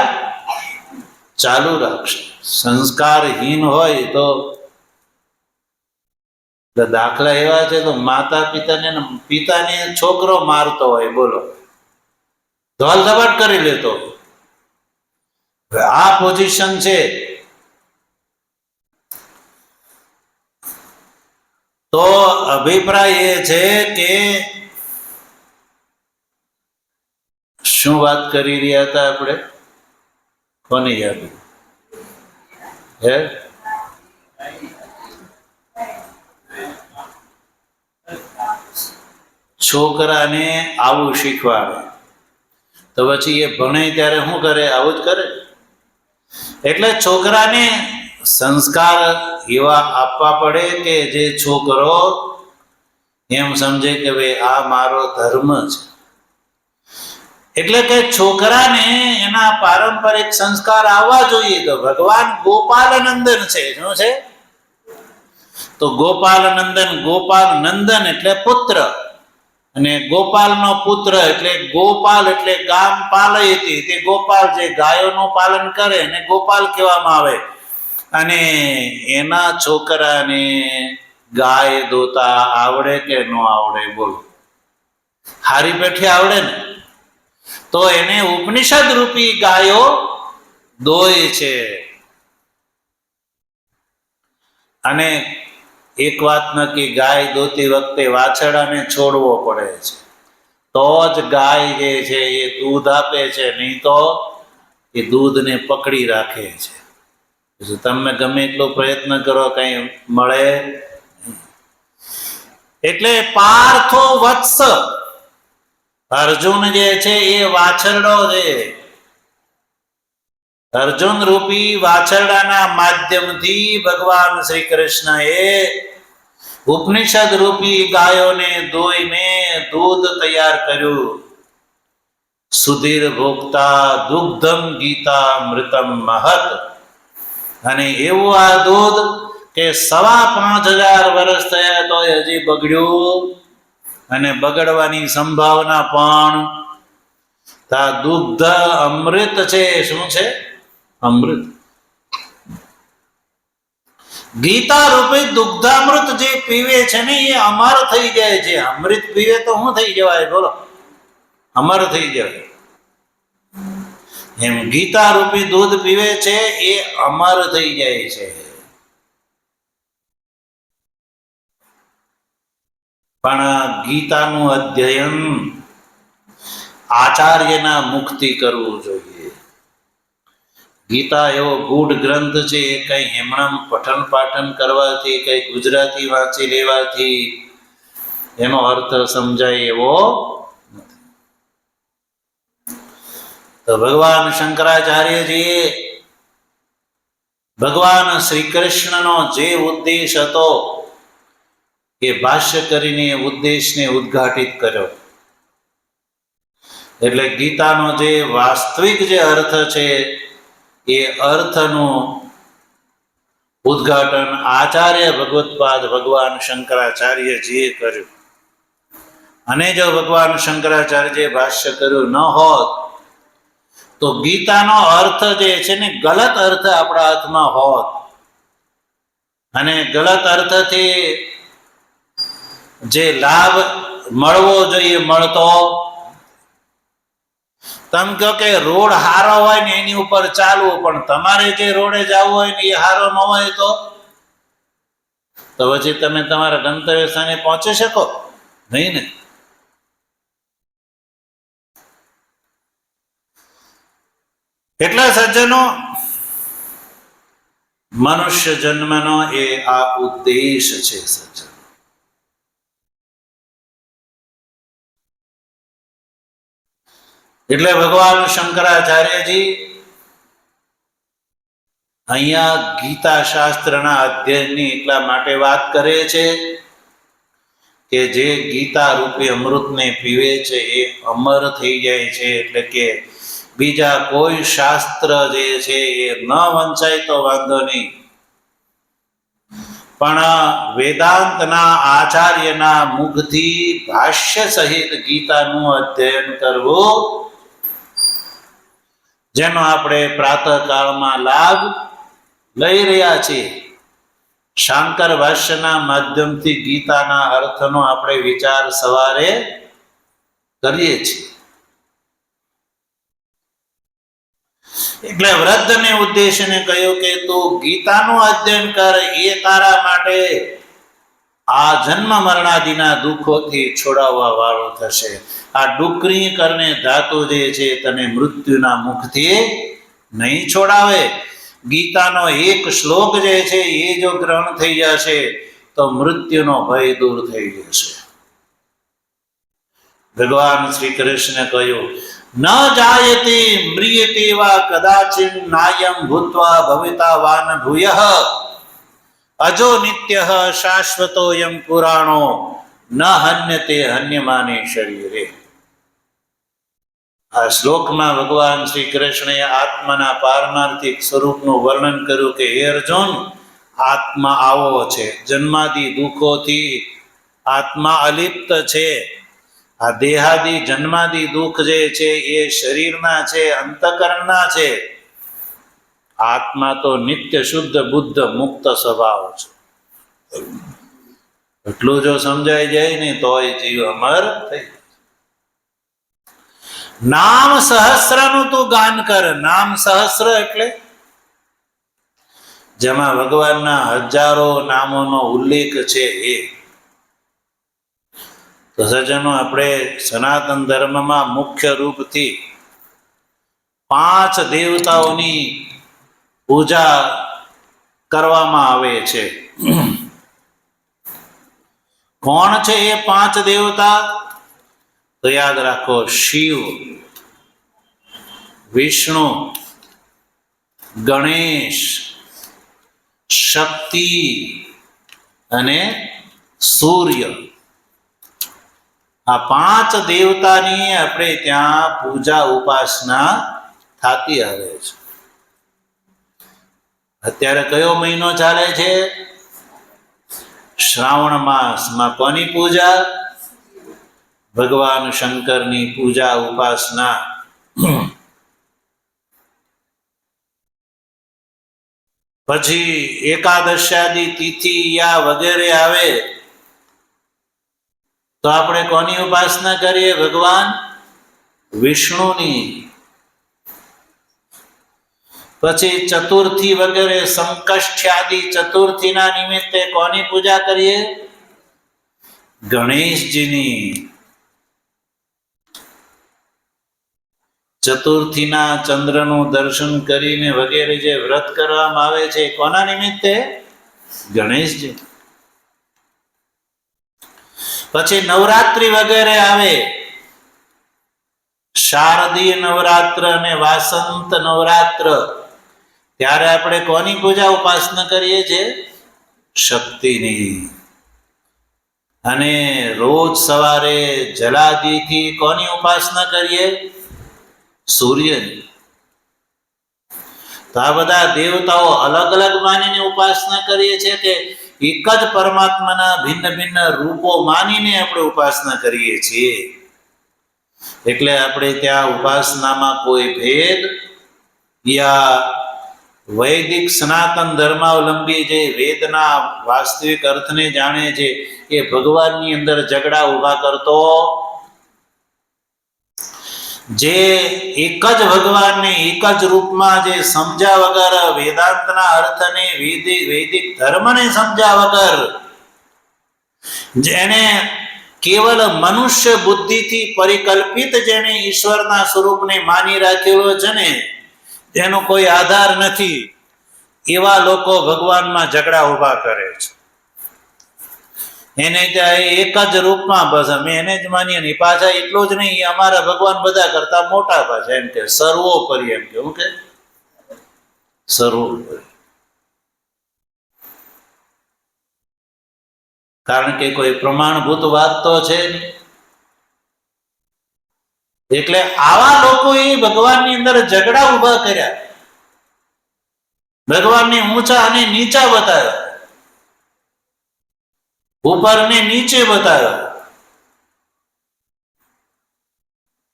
ચાલુ રાખશે. સંસ્કારહીન હોય તો એટલે દાખલા એવા છે તો માતા પિતાને છોકરો મારતો હોય, બોલો, ધોલ ધપાટ કરી લેતો. આ પોઝિશન છે. તો અભિપ્રાય એ છે કે શું વાત કરી રહ્યા હતા આપણે? કોની યાદ હે? છોકરાને આવું શીખવાડે તો પછી એ ભણે ત્યારે શું કરે? આવું જ કરે. એટલે છોકરાને સંસ્કાર એવા આપવા પડે કે જે છોકરો એમ સમજે કે ભાઈ આ મારો ધર્મ છે. એટલે કે છોકરાને એના પારંપરિક સંસ્કાર આવવા જોઈએ. તો ભગવાન ગોપાલનંદન છે. શું છે? તો ગોપાલનંદન, ગોપાલ નંદન એટલે પુત્ર, અને ગોપાલનો પુત્ર એટલે ગોપાલ એટલે ગામ પાલયતી, તે ગોપાલ જે ગાયોનું પાલન કરે એને ગોપાલ કહેવામાં આવે. અને એના છોકરાને ગાય દોતા આવડે કે ન આવડે? બોલો, હારી પેઠી આવડે ને તો એને ઉપનિષદ રૂપી ગાયો દોય છે. અને એક વાત નક્કી, ગાય દોતી વખતે વાછરડાને છોડવો પડે છે, તો જ ગાય જે છે એ દૂધ આપે છે, નહીં તો એ દૂધને પકડી રાખે છે. તમે ગમે એટલો પ્રયત્ન કરો, કઈ મળે. એટલે પાર્થો વત્સ, અર્જુન જે છે એ વાછરડો છે. અર્જુન રૂપી વાછરડાના માધ્યમથી ભગવાન શ્રી કૃષ્ણએ ઉપનિષદ રૂપી ગાયોને ધોઈને દૂધ તૈયાર કર્યું. સુધીર ભોગતા દુગ્ધમ ગીતા મૃતમ મહત. અને એવું આ દૂધ કે 5,500 વર્ષ થયા તો હજી બગડ્યું, અને બગડવાની સંભાવના પણ. દુગ્ધ અમૃત છે. શું છે? અમૃત. ગીતા રૂપી દુગ્ધામૃત જે પીવે છે ને એ અમર થઈ જાય છે. અમૃત પીવે તો શું થઈ જવાય? બોલો, અમર થઈ જાય. એમ ગીતા રૂપી દૂધ પીવે છે એ અમર થઈ જાય છે. પણ ગીતાનું અધ્યયન આચાર્યના મુખથી કરવું જોઈએ. ગીતા એવો ગૂઢ ગ્રંથ છે, એ કઈ એમણામ પઠન પાઠન કરવાથી, કઈ ગુજરાતી વાંચી લેવાથી એનો અર્થ સમજાય એવો નથી. તો ભગવાન શંકરાચાર્યજીએ ભગવાન શ્રી કૃષ્ણનો જે ઉદ્દેશ હતો એ ભાષ્ય કરીને ઉદ્દેશને ઉદ્ઘાટિત કર્યો. એટલે ગીતાનો જે વાસ્તવિક જે અર્થ છે એ અર્થનું ઉદ્ઘાટન આચાર્ય ભગવત્પાદ ભગવાન શંકરાચાર્યજીએ કર્યું. અને જો ભગવાન શંકરાચાર્યજીએ ભાષ્ય કર્યું ન હોત તો ગીતાનો અર્થ જે છે ને ગલત અર્થ આપણા હાથમાં હોત, અને ગલત અર્થથી જે લાભ મળવો જોઈએ મળતો. તમે કહો કે રોડ હારો હોય ને એની ઉપર ચાલવું, પણ તમારે જે રોડે જવું હોય ને એ હારો ન હોય તો પછી તમે તમારા ગંતવ્ય સ્થાને પહોંચી શકો નહીં ને. એટલે સજ્જનો, મનુષ્ય જન્મનો એ આ ઉદ્દેશ છે. સજ્જન, એટલે ભગવાન શંકરાચાર્યજી અહીંયા ગીતા શાસ્ત્રના અધ્યયનની એટલા માટે વાત કરે છે કે જે ગીતા રૂપી અમૃતને પીવે છે એ અમર થઈ જાય છે. એટલે કે બીજા કોઈ શાસ્ત્ર જે છે એ ન વંચાય તો વાંધો નહીં, પણ વેદાંતના આચાર્યના મુખથી ભાષ્ય સહિત ગીતાનું અધ્યયન કરવું, જેનો આપણે પ્રાતઃકાળમાં લાભ લઈ રહ્યા છીએ. શાંકર ભાષ્યના માધ્યમથી ગીતાના અર્થનો આપણે વિચાર સવારે કરીએ છીએ. એટલે વૃદ્ધને ઉદ્દેશને કહ્યું કે તું ગીતાનું અધ્યયન કર, એ તારા માટે આ જન્મ મરણાદિના દુઃખોથી છોડાવવા વાળો થશે. આ ડુકરી કરને ધાતુ જે છે તને મૃત્યુના મુખથી નહીં છોડાવે. ગીતાનો એક શ્લોક જે છે એ જો ગ્રહણ થઈ જશે તો મૃત્યુનો ભય દૂર થઈ જશે. ભગવાન શ્રી કૃષ્ણે કહ્યું, ન જાયતે મ્રિયતે વા કદાચિન નાયમ ભૂત્વા ભવિતા વાન ભૂયઃ અજો નિત્યઃ શાશ્વતોયમ પુરાણો ન હન્યતે હન્યમાને શરીરે. આ શ્લોકમાં ભગવાન શ્રી કૃષ્ણએ આત્માના પારમાર્થિક સ્વરૂપનું વર્ણન કર્યું કે હે અર્જુન, આત્મા આવો છે, જન્માદિ દુઃખોથી આત્મા અલિપ્ત છે. આ દેહાદિ જન્માદિ દુઃખ જે છે એ શરીરના છે, અંતઃકરણના છે. આત્મા તો નિત્ય શુદ્ધ બુદ્ધ મુક્ત સ્વભાવ છે. એટલું જો સમજાઈ જાય ને તો એ જીવ અમર થઈ. નામ સહસ્રનું તું ગાન કર. નામ સહસ્ર એટલે જેમાં ભગવાનના હજારો નામોનો ઉલ્લેખ છે એ. તો સજ્જનો, આપણે સનાતન ધર્મમાં મુખ્ય રૂપથી 5 દેવતાઓની પૂજા કરવામાં આવે છે. કોણ છે એ 5 દેવતા? તો યાદ રાખો, શિવ, વિષ્ણુ, ગણેશ, શક્તિ અને સૂર્ય. આ 5 દેવતાની આપણે ત્યાં પૂજા ઉપાસના થતી આવે છે. અત્યારે કયો મહિનો ચાલે છે? શ્રાવણ માસમાં કોની પૂજા? ભગવાન શંકરની પૂજા ઉપાસના. પછી એકાદશાદી તિથિ યા વગેરે આવે તો આપણે કોની ઉપાસના કરીએ? ભગવાન વિષ્ણુની. પછી ચતુર્થી વગેરે સંકષ્ઠ્યાદિ ચતુર્થીના નિમિત્તે કોની પૂજા કરીએ? ગણેશજીની. ચતુર્થીના ચંદ્રનું દર્શન કરીને વગેરે જે વ્રત કરવામાં આવે છે કોના નિમિત્તે? ગણેશજી. પછી નવરાત્રિ વગેરે આવે, શારદીય નવરાત્ર અને વાસંત નવરાત્ર, ત્યારે આપણે કોની પૂજા ઉપાસના કરીએ છીએ? શક્તિની. અને રોજ સવારે જલાદિથી કોની ઉપાસના કરીએ? સૂર્યની. તો આ બધા દેવતાઓ અલગ અલગ માનીને ઉપાસના કરીએ છીએ કે એક જ પરમાત્માના ભિન્ન ભિન્ન રૂપો માનીને આપણે ઉપાસના કરીએ છીએ? એટલે આપણે ત્યાં ઉપાસનામાં કોઈ ભેદ યા વૈદિક સનાતન ધર્માવલંબી જે વેદના વાસ્તવિક અર્થને જાણે છે એ ભગવાનની અંદર ઝઘડા ઉભા કરતો, જે એક જ ભગવાનને એક જ રૂપમાં જે સમજ્યા વગર વેદાંતના અર્થને વૈદિક ધર્મને સમજ્યા વગર જેને કેવલ મનુષ્ય બુદ્ધિથી પરિકલ્પિત જેને ઈશ્વરના સ્વરૂપને માની રાખેલો છે ને, જેનો કોઈ આધાર નથી, એવા લોકો ભગવાનમાં ઝઘડા ઉભા કરે છે. એને ત્યાં એક જ રૂપમાં બસ અમે એને જ માનીએ ને. પાછા એટલું જ નહીં, અમારા ભગવાન બધા કરતા મોટા પાછા એમ કે સર્વોપરી. એમ કેવું કે સર્વોપરી. કારણ કે કોઈ પ્રમાણભૂત વાત તો છે નહીં. એટલે આવા લોકોએ ભગવાનની અંદર ઝઘડા ઉભા કર્યા, ભગવાનને ઊંચા અને નીચા બતાવ્યા, ઉપર ને નીચે બતાવ્યા,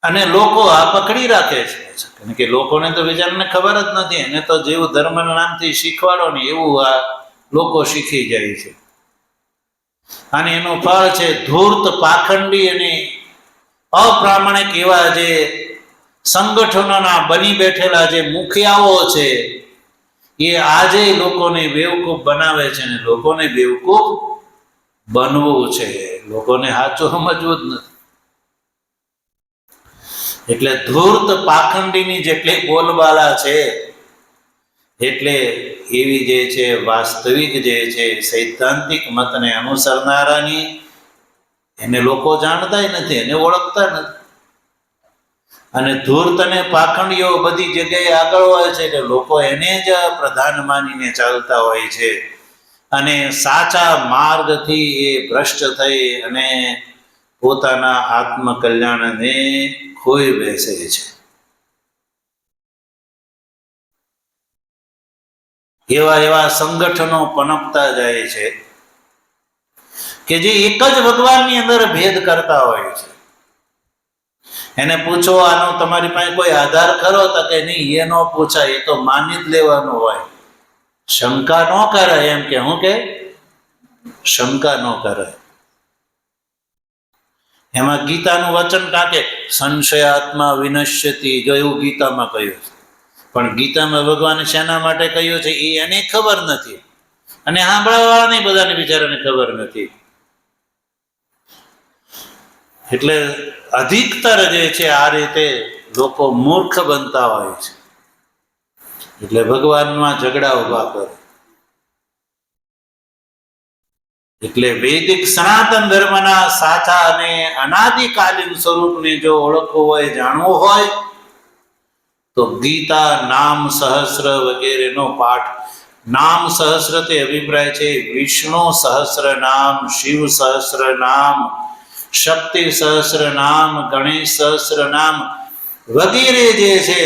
અને લોકો આ પકડી રાખે છે. કારણ કે લોકોને તો બિચારાને ખબર જ નથી. એને તો જેવું ધર્મના નામથી શીખવાડો ને એવું આ લોકો શીખી જાય છે. અને એનું ફળ છે ધૂર્ત, પાખંડી અને અપ્રામાણિક એવા જે સંગઠનોના બની બેઠેલા જે મુખિયાઓ છે એ આજે લોકોને બેવકૂફ બનાવે છે અને લોકોને બેવકૂફ બનવું છે, લોકોને સાચું સમજવું જ નથી. એટલે ધૂર્ત પાખંડીની જેટલી બોલબાલા છે એટલે એવી જે છે વાસ્તવિક જે છે સૈદ્ધાંતિક મતને અનુસરનારાની એને લોકો જાણતા નથી, એને ઓળખતા નથી. અને ધૂર્ત અને પાખંડીઓ બધી જગ્યાએ આગળ હોય છે એટલે લોકો એને જ પ્રધાન માનીને ચાલતા હોય છે અને સાચા માર્ગથી એ ભ્રષ્ટ થઈ અને પોતાના આત્મકલ્યાણને ખોઈ બેસે છે. એવા એવા સંગઠનો પનપતા જાય છે કે જે એક જ ભગવાનની અંદર ભેદ કરતા હોય છે. એને પૂછો આનો તમારી પાસે કોઈ આધાર ખરો? તો કે નહીં, એ ન પૂછાય, એ તો માની જ લેવાનું હોય. શંકા ન કરાય, એમ કે હું કે શંકા ન કરાય. એમાં ગીતાનું વચન ટાકે સંશયાત્મા વિનશ્યતિ, જો એવું ગીતામાં કહ્યું છે. પણ ગીતામાં ભગવાને શેના માટે કહ્યું છે એ એને ખબર નથી અને સાંભળવાવાળાને બધાને બિચારાને ખબર નથી. એટલે અધિકતર જે છે આ રીતે લોકો મૂર્ખ બનતા હોય છે એટલે ભગવાનમાં ઝઘડા ઉભા કરે. એટલે વૈદિક સનાતન ધર્મના સાચા અને અનાદિકાલીન સ્વરૂપને જો ઓળખવું હોય, જાણવું હોય તો ગીતા, નામ સહસ્ર વગેરેનો પાઠ. નામ સહસ્ર તે અભિપ્રાય છે વિષ્ણુ સહસ્ર નામ, શિવ સહસ્ર નામ, શક્તિ સહસ્ર નામ, ગણેશ સહસ્ર નામ વગેરે જે છે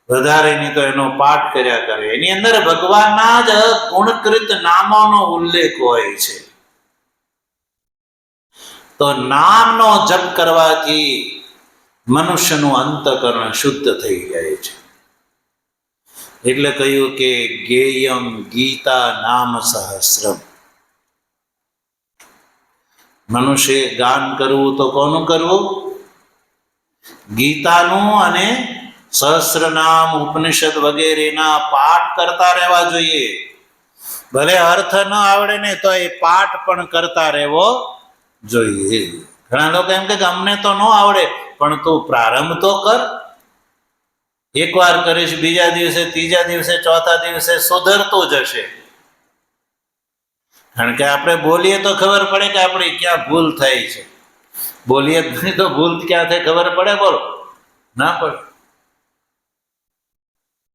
વધારેની તો એનો પાઠ કર્યા કરે. એની અંદર ભગવાનના જ ગુણકૃત નામોનો ઉલ્લેખ હોય છે. તો નામનો જપ કરવાથી મનુષ્યનું અંતઃકરણ શુદ્ધ થઈ જાય છે. એટલે કહ્યું કે ગેયમ ગીતા નામ સહસ્રમ. મનુષ્ય ગાન કરવું તો કોનું કરવું? ગીતાનું અને સહસ્ર નામ, ઉપનિષદ વગેરેના પાઠ કરતા રહેવા જોઈએ. ભલે અર્થ ન આવડે ને તો એ પાઠ પણ કરતા રહેવો જોઈએ. ઘણા લોકો એમ કે અમને તો ન આવડે, પણ તું પ્રારંભ તો કર. એકવાર કરીશ, બીજા દિવસે, ત્રીજા દિવસે, ચોથા દિવસે સુધરતું જશે. કારણ કે આપણે બોલીએ તો ખબર પડે કે આપણે ક્યાં ભૂલ થાય છે. બોલીએ નહીં તો ભૂલ ક્યાં થાય ખબર પડે? બોલો, ના પડે.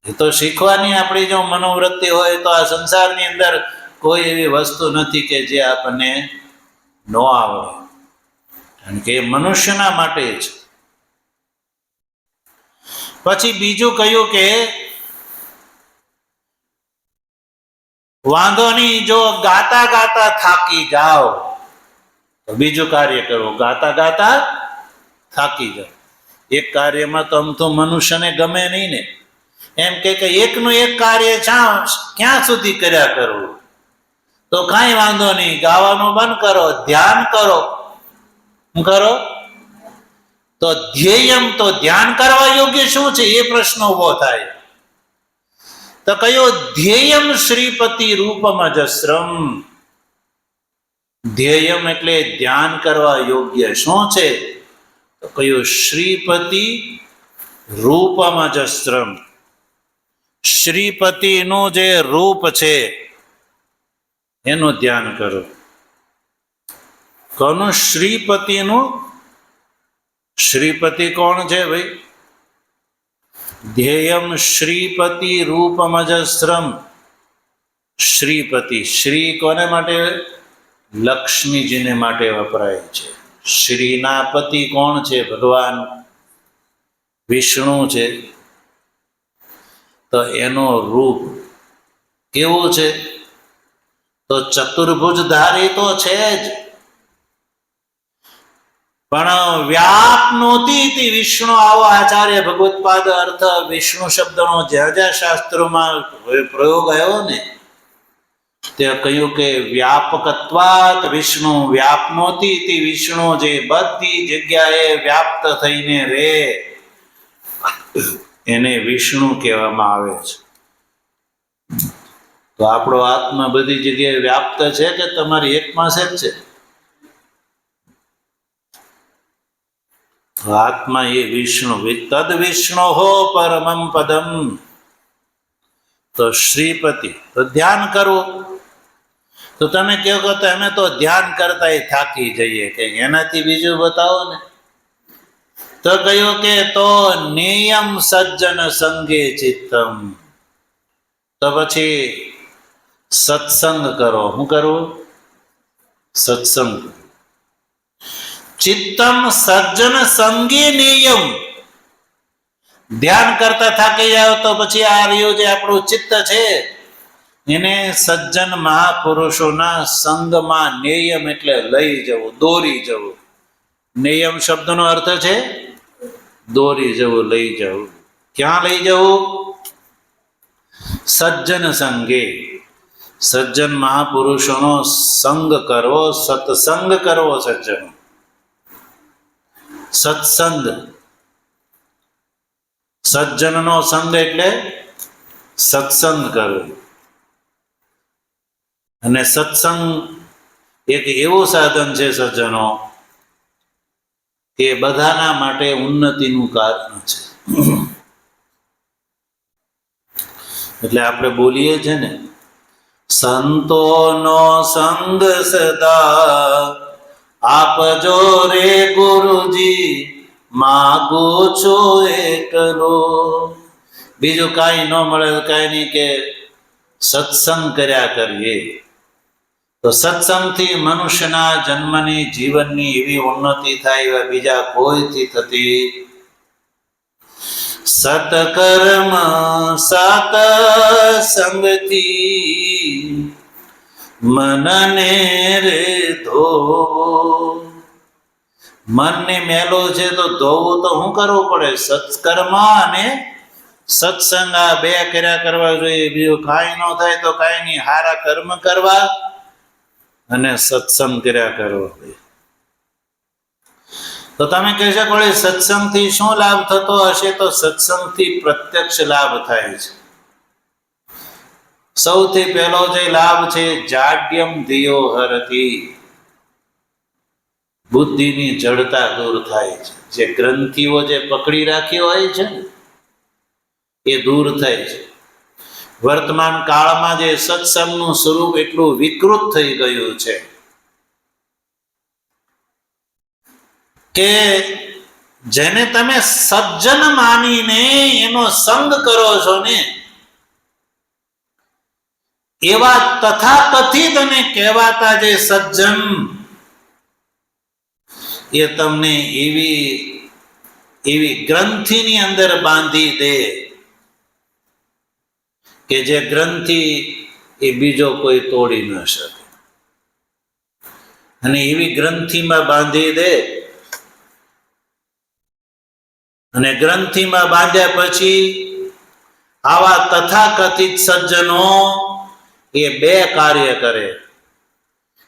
એ તો શીખવાની આપણી જો મનોવૃત્તિ હોય તો આ સંસારની અંદર કોઈ એવી વસ્તુ નથી કે જે આપણને ન આવડે. કારણ કે એ મનુષ્યના માટે જ. પછી બીજું કહ્યું કે વાંધો નહીં, જો ગાતા ગાતા થાકી જાઓ તો બીજું કાર્ય કરો. ગાતા ગાતા થાકી જાઓ. એક કાર્યમાં તો આમ તો મનુષ્યને ગમે નહીં ને. એમ કે એકનું એક કાર્ય ક્યાં સુધી કર્યા કરવું? તો કાંઈ વાંધો નહીં, ગાવાનું બંધ કરો, ધ્યાન કરો. શું કરો? તો ધ્યેયમ, તો ધ્યાન કરવા યોગ્ય શું છે એ પ્રશ્ન ઉભો થાય. તો કયો? ધ્યેયમ શ્રીપતિ રૂપમ અજસ્રમ. ધ્યેયમ એટલે ધ્યાન કરવા યોગ્ય શું છે? તો કયો? શ્રીપતિ રૂપમ અજસ્રમ. શ્રીપતિનું જે રૂપ છે એનું ધ્યાન કરો. કોનું? શ્રીપતિનું. શ્રીપતિ કોણ છે ભાઈ? ધ્યેયમ શ્રીપતિ રૂપમ અજસ્રમ. શ્રીપતિ, શ્રી કોને માટે? લક્ષ્મીજીને માટે વપરાય છે. શ્રીના પતિ કોણ છે? ભગવાન વિષ્ણુ છે. તો એનો રૂપ કેવું છે? તો ચતુર્ભુજ ધારી તો છે જ, પણ વ્યાપનોતી વિષ્ણુ. આવો આચાર્ય ભગવત્પાદ અર્થ વિષ્ણુ શબ્દનો જ્યાં જ્યાં શાસ્ત્રોમાં પ્રયોગ આવ્યો ને ત્યાં કહ્યું કે વ્યાપકત્વાત વિષ્ણુ, વ્યાપનોથી તે વિષ્ણુ જે બધી જગ્યાએ વ્યાપ્ત થઈને રહે એને વિષ્ણુ કહેવામાં આવે છે. તો આપણો આત્મા બધી જગ્યાએ વ્યાપ્ત છે કે તમારી એક પાસે જ છે? આત્મા એ વિષ્ણુ, તદ વિષ્ણુ હો પરમમ પદમ. તો શ્રીપતિ, તો ધ્યાન કરવું. તો તમે કહો કે અમે તો ધ્યાન કરતા થાકી જઈએ, કે એનાથી બીજું બતાવો ને. તો કહ્યું કે તો નિયમ સજ્જન સંગે ચિત્તમ. તો પછી સત્સંગ કરો. શું કરવું? સત્સંગ. ચિત્તમ સજ્જન સંગે નિયમ. ધ્યાન કરતા થાકી જાવ તો પછી આ રહ્યું જે આપણું ચિત્ત છે એને સજ્જન મહાપુરુષોના સંગમાં, નિયમ એટલે લઈ જવું, દોરી જવું. નિયમ શબ્દનો અર્થ છે દોરી જવું, લઈ જવું. ક્યાં લઈ જવું? સજ્જન સંગે. સજ્જન મહાપુરુષોનો સંગ કરવો, સત્સંગ કરવો. સજ્જનો સત્સંગ, સજ્જનનો સંગ એટલે સત્સંગ કરવો. અને સત્સંગ એક એવું સાધન છે સજ્જનો, કે બધાના માટે ઉન્નતિનું કારણ છે. એટલે આપણે બોલીએ છે ને, સંતોનો સંગ સદા આપજો રે ગુરુજી, માગો છો એકલો. બીજું કાંઈ ન મળે કાંઈ નહીં, કે સત્સંગ કર્યા કરીએ. તો સત્સંગથી મનુષ્યના જન્મની, જીવનની એવી ઉન્નતિ થાય એવા બીજા કોઈથી થતી. સતકર્મ સત સંગથી મનને રે ધોવો. મનને મેલો છે તો ધોવું તો શું કરવું પડે? સત્કર્મ અને સત્સંગ, આ બે કર્યા કરવા જોઈએ. બીજું કાંઈ ન થાય તો કાંઈ નહીં, સારા કર્મ કરવા અને સત્સંગ કર્યા કરવો. તો તમે કહી શકો સત્સંગથી શું લાભ થતો હશે? તો સત્સંગથી પ્રત્યક્ષ લાભ થાય છે. સૌથી પહેલો જે લાભ છે, જાડ્યમ ધિયો હરતી. બુદ્ધિની જડતા દૂર થાય છે. જે ગ્રંથિઓ જે પકડી રાખી હોય છે ને એ દૂર થાય છે. વર્તમાન કાળમાં જે સત્સંગનું સ્વરૂપ એટલું વિકૃત થઈ ગયું છે કે જેને તમે સજ્જન માનીને એનો સંગ કરો છો ને, એવા તથાકથિત અને કહેવાતા જે સજ્જન, એ તમને એવી ગ્રંથિની અંદર બાંધી દે કે જે ગ્રંથિ એ બીજો કોઈ તોડી ન શકે. અને એવી ગ્રંથિમાં બાંધી દે, અને ગ્રંથિમાં બાંધ્યા પછી આવા તથાકથિત સજ્જનો એ બે કાર્ય કરે,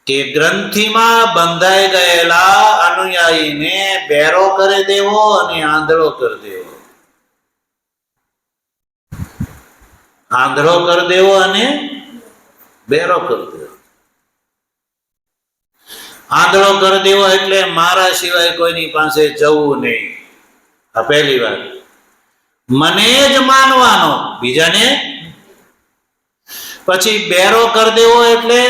કે ગ્રંથિમાં બંધાઈ ગયેલા અનુયાયીને બેરો કરી દેવો અને આંધળો કરી દેવો. આંધળો કરી દેવો અને બેરો કરી દેવો. આંધળો કરી દેવો એટલે મારા સિવાય કોઈની પાસે જવું નહીં. આ પહેલી વાત. મને જ માનવાનો, બીજાને. પછી બેરો કરી દેવો એટલે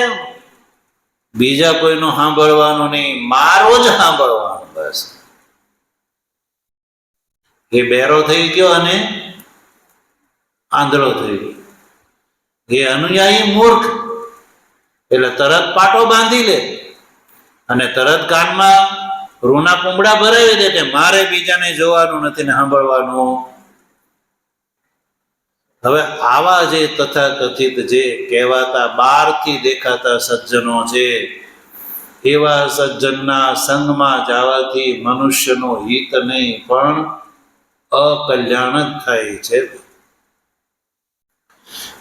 બીજા કોઈનું સાંભળવાનું નહીં, મારું જ સાંભળવાનું. બસ એ બેરો થઈ ગયો અને આંધળો થઈ ગયો. એ અનુયાયી મૂર્ખ, એટલે તરત પાટો બાંધી લે અને તરત કાનમાં રૂના કુંબડા ભરાવી દે કે મારે બીજાને જોવાનું નથી ને સાંભળવાનું. હવે આવા જે તથાકથિત જે કહેવાતા બહારથી દેખાતા સજ્જનો છે, એવા સજ્જનના સંગમાં જવાથી મનુષ્યનો હિત નહીં પણ અકલ્યાણ જ થાય છે.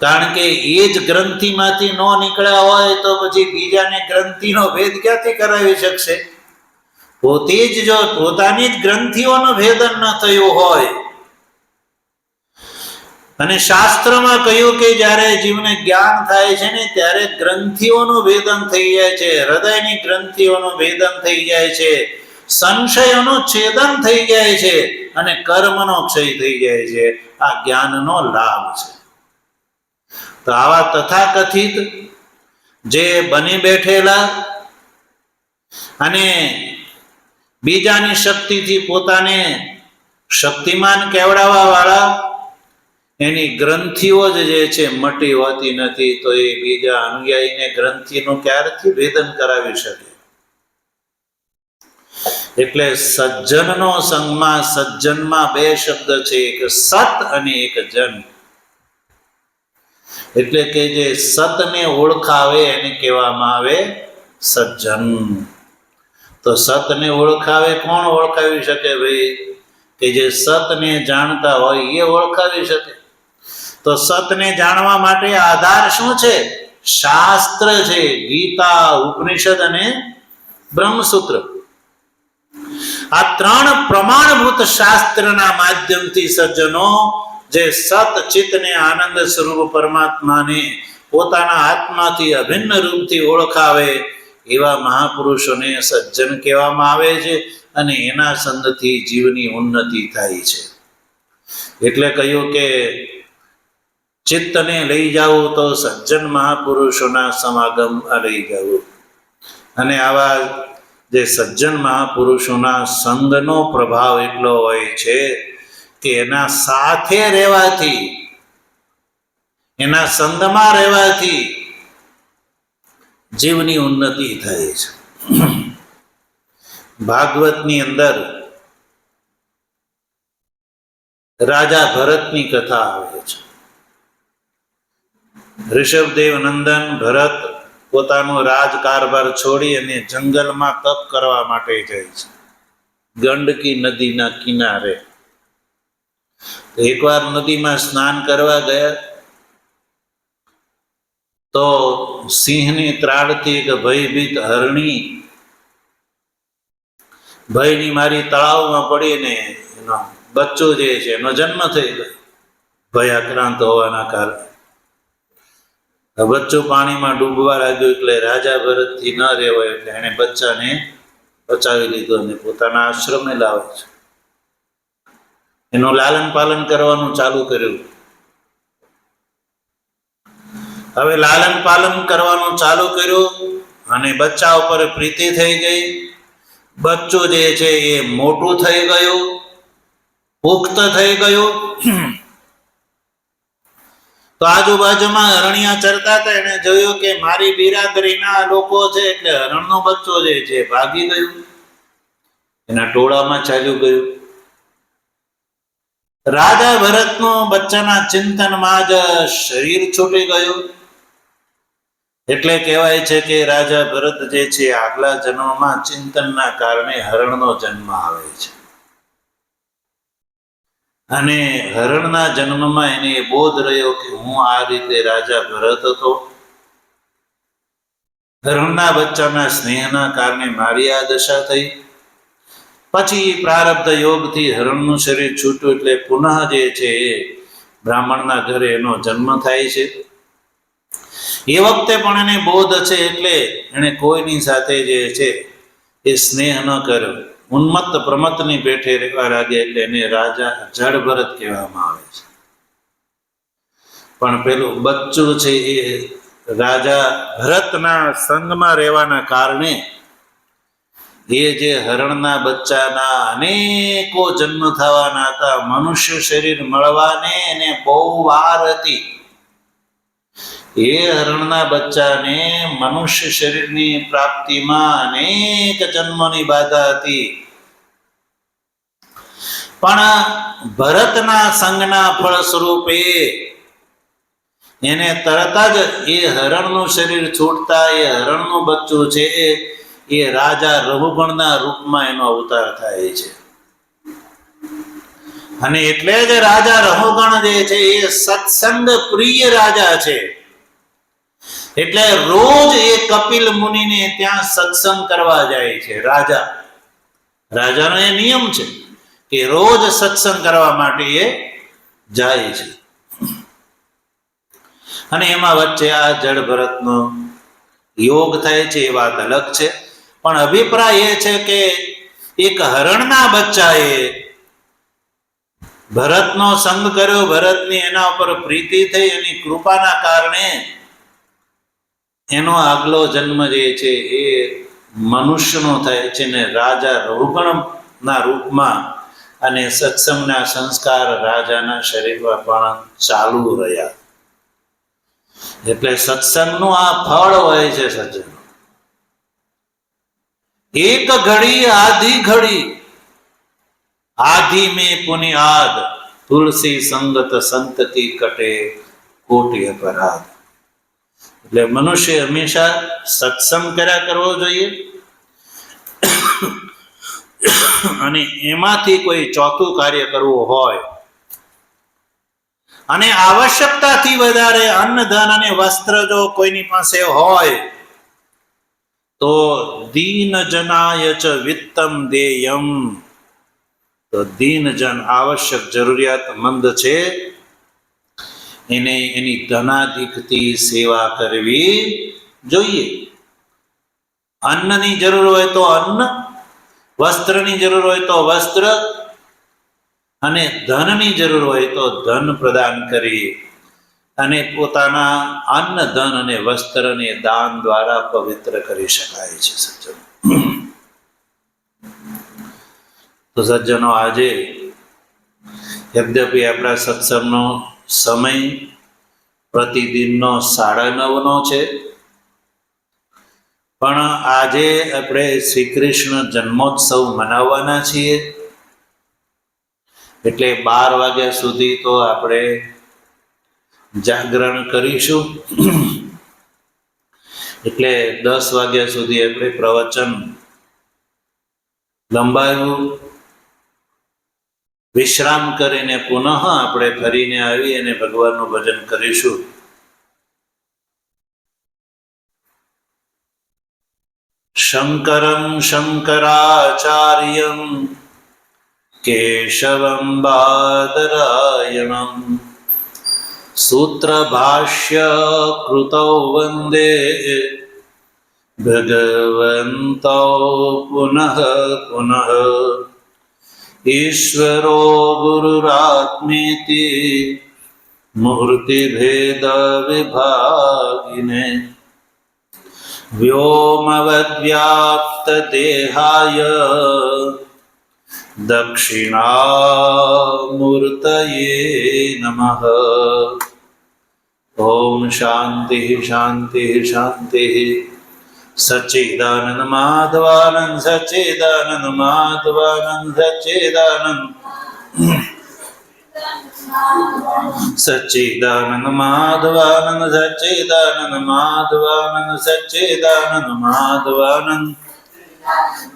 કારણ કે એ જ ગ્રંથિમાંથી ન નીકળ્યા હોય તો પછી બીજાને ગ્રંથિનો ભેદ ક્યાંથી કરાવી શકશે? પોતે જ જો પોતાની જ ગ્રંથિઓનું ભેદન ન થયું હોય, અને શાસ્ત્રમાં કહ્યું કે જ્યારે જીવને જ્ઞાન થાય છે ને ત્યારે ગ્રંથિઓનું ભેદન થઈ જાય છે, હૃદયની ગ્રંથિઓનું ભેદન થઈ જાય છે, સંશયોનું છેદન થઈ જાય છે અને કર્મનો ક્ષય થઈ જાય છે. આ જ્ઞાનનો લાભ છે. તો આવા તથાકથિત જે બની બેઠેલા અને બીજાની શક્તિથી પોતાને શક્તિમાન કેવડાવવા વાળા, એની ગ્રંથિઓ જ જે છે મટી હોતી નથી, તો એ બીજા અનુયાયીને ગ્રંથિનું ક્યારથી ભેદન કરાવી શકે? એટલે સજ્જનનો સંગમાં, સજ્જનમાં બે શબ્દ છે, એક સત અને એક જન. એટલે કે જે સતને ઓળખાવે એને કહેવામાં આવે સજ્જન. તો સતને ઓળખાવે કોણ ઓળખાવી શકે ભાઈ? કે જે સતને જાણતા હોય એ ઓળખાવી શકે. તો સતને જાણવા માટે આધાર શું છે? શાસ્ત્ર છે, ગીતા, ઉપનિષદ અને બ્રહ્મસૂત્ર. આ ત્રણ પ્રમાણભૂત શાસ્ત્રના માધ્યમથી સજ્જનો જે સત ચિત્તને આનંદ સ્વરૂપ પરમાત્માને પોતાના આત્માથી અભિન્ન રૂપથી ઓળખાવે એવા મહાપુરુષોને સજ્જન કહેવામાં આવે છે. અને એના સંગથી જીવની ઉન્નતિ થાય છે. એટલે કહ્યું કે ચિત્તને લઈ જવું તો સજ્જન મહાપુરુષોના સમાગમ લઈ જવું. અને આવા જે સજ્જન મહાપુરુષોના સંગનો પ્રભાવ એટલો હોય છે કે એના સાથે રહેવાથી, એના સંગમાં રહેવાથી જીવની ઉન્નતિ થાય છે. ભાગવતની અંદર રાજા ભરતની કથા આવે છે. ઋષભદેવ નંદન ભરત પોતાનો રાજકારભાર છોડી અને જંગલમાં તપ કરવા માટે જાય છે, ગંડકી નદીના કિનારે. એકવાર નદીમાં સ્નાન કરવા ગયા તો સિંહની ત્રાડથી એક ભયભીત હરણી ભયની મારી તળાવમાં પડીને એનો બચ્ચો જે છે એનો જન્મ થઈ ગયો, ભયાક્રાંત હોવાના કારણે. બચ્ચું પાણીમાં ડૂબવા લાગ્યું એટલે રાજા ભરતથી ન રહેવાય એટલે એને બચ્ચાને બચાવી લીધો અને પોતાના આશ્રમે લાવે છે. એનું લાલન પાલન કરવાનું ચાલુ કર્યું. હવે લાલન પાલન કરવાનું ચાલુ કર્યું અને બચ્ચા ઉપર પ્રીતિ થઈ ગઈ. બચ્ચું જે છે એ મોટું થઈ ગયું, પુખ્ત થઈ ગયું. તો આજુબાજુમાં હરણિયા ચરતા હતા, એને જોયું કે મારી બિરાદરીના લોકો છે એટલે હરણનો બચ્ચો જે છે ભાગી ગયું, એના ટોળામાં ચાલ્યું ગયું. રાજા ભરતનું બચ્ચાના ચિંતનમાં જ શરીર છૂટી ગયું. એટલે કહેવાય છે કે રાજા ભરત જે છે આગલા જન્મમાં ચિંતનના કારણે હરણનો જન્મ આવે છે. અને હરણના જન્મમાં એને બોધ રહ્યો કે હું આ રીતે રાજા ભરત હતો, હરણના બચ્ચાના સ્નેહના કારણે મારી આ દશા થઈ. પછી પ્રારબ્ધ યોગથી હરણનું શરીર છૂટ્યું એટલે પુનઃ જે છે એ બ્રાહ્મણના ઘરે એનો જન્મ થાય છે. એ વખતે પણ એને બોધ છે એટલે એને કોઈની સાથે જે છે એ સ્નેહ ન કર્યો, ઉન્મત્ત પ્રમત્તની પેઠે રહેવા લાગ્યા એટલે એને રાજા જડ ભરત કહેવામાં આવે છે. પણ પેલું બચ્ચું છે એ રાજા ભરતના સંગમાં રહેવાના કારણે એ જે હરણના બચ્ચાના અનેકો જન્મ થવાના હતા, મનુષ્ય શરીર મળવાને એને બહુ વાર હતી. એ હરણના બચ્ચાને મનુષ્ય શરીરની પ્રાપ્તિમાં અનેક જન્મની બાધા હતી. પણ ભરતના સંગના ફળ સ્વરૂપે એને તરત જ એ હરણનું શરીર છૂટતા એ હરણનું બચ્ચું છે એ રાજા રઘુગણના રૂપમાં એનો અવતાર થાય છે. અને એટલે જ રાજા રહોગણ જે છે એ સત્સંગ પ્રિય રાજા છે. એટલે રોજ એ કપિલ મુનિને ત્યાં સત્સંગ કરવા જાય છે. રાજાનો એ નિયમ છે કે રોજ સત્સંગ કરવા માટે એ જાય છે. અને એમાં વચ્ચે આ જળ ભરતનો યોગ થાય છે એ વાત અલગ છે. પણ અભિપ્રાય એ છે કે એક હરણના બચ્ચાએ ભરતનો સંગ કર્યો, ભરતની એના ઉપર પ્રીતિ થઈ, એની કૃપાના કારણે એનો આગલો જન્મ જે છે એ મનુષ્યનો થાય છે ને રાજા રઘુગણના રૂપમાં, અને સત્સંગના સંસ્કાર રાજાના શરીરમાં પણ ચાલુ રહ્યા. એટલે સત્સંગનું આ ફળ હોય છે સજ્જનો. એક ઘડી આધી ઘડી, આધી में पुनियाद, तुलसी संगत संतति कटे कोटि अपराध. એટલે મનુષ્ય હંમેશા સત્સંગ કર્યા કરવો જોઈએ, અને એમાંથી કોઈ ચોથું કાર્ય કરવું હોય અને આવશ્યકતાથી વધારે અન્ન ધન અને વસ્ત્ર જો કોઈની પાસે હોય તો દીન જનાય ચ વિત્તમ દેયમ. તો દીનજન આવશ્યક જરૂરિયાતમંદ છે એને એની ધનાધિકથી સેવા કરવી જોઈએ. અન્નની જરૂર હોય તો અન્ન, વસ્ત્રની જરૂર હોય તો વસ્ત્ર, અને ધનની જરૂર હોય તો ધન પ્રદાન કરી અને પોતાના અન્ન, ધન અને વસ્ત્રને દાન દ્વારા પવિત્ર કરી શકાય છે સજ્જનો. તો સજ્જનો, આજે યદ્યપિ આપણા સત્સંગનો સમય પ્રતિદિનનો 9:30 છે, પણ આજે આપણે શ્રી કૃષ્ણ જન્મોત્સવ મનાવવાના છીએ. એટલે 12 વાગ્યા સુધી તો આપણે જાગરણ કરીશું. એટલે 10 વાગ્યા સુધી આપણે પ્રવચન લંબાવ્યું. વિશ્રામ કરીને પુનઃ આપણે ફરીને આવી અને ભગવાનનું ભજન કરીશું. શંકરમ શંકરાચાર્યમ કેશવમ બાદરાયણમ સૂત્રભાષ્ય કૃતૌ વંદે ભગવંતો પુનઃ પુનઃ. ईश्वरो गुरुरात्मेति मूर्तिभेद विभागिने व्योमवद्व्याप्त देहाय दक्षिणामूर्तये नमः. ओम शांति शांति शांति. सच्चिदानंद माधवानंद, सच्चिदानंद माधवानंद, सच्चिदानंद सच्चिदानंद माधवानंद, सच्चिदानंद माधवानंद, सच्चिदानंद माधवानंद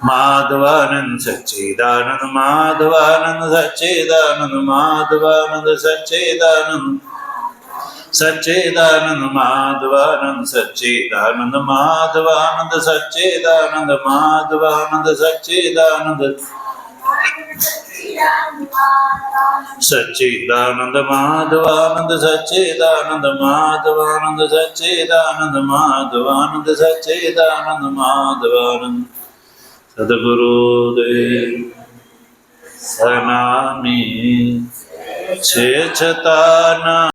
माधवानंद, सच्चिदानंद माधवानंद, सच्चिदानंद माधवानंद, सच्चिदानंद सच्चिदानंद माधवानंद, सच्चिदानंद माधवानंद, सच्चिदानंद माधवानंद, सच्चिदानंद सच्चिदानंद माधवानंद, सच्चिदानंद माधवानंद, सच्चिदानंद माधवानंद, सच्चिदानंद माधवानंद. सद्गुरुदेव सनामी छे छताना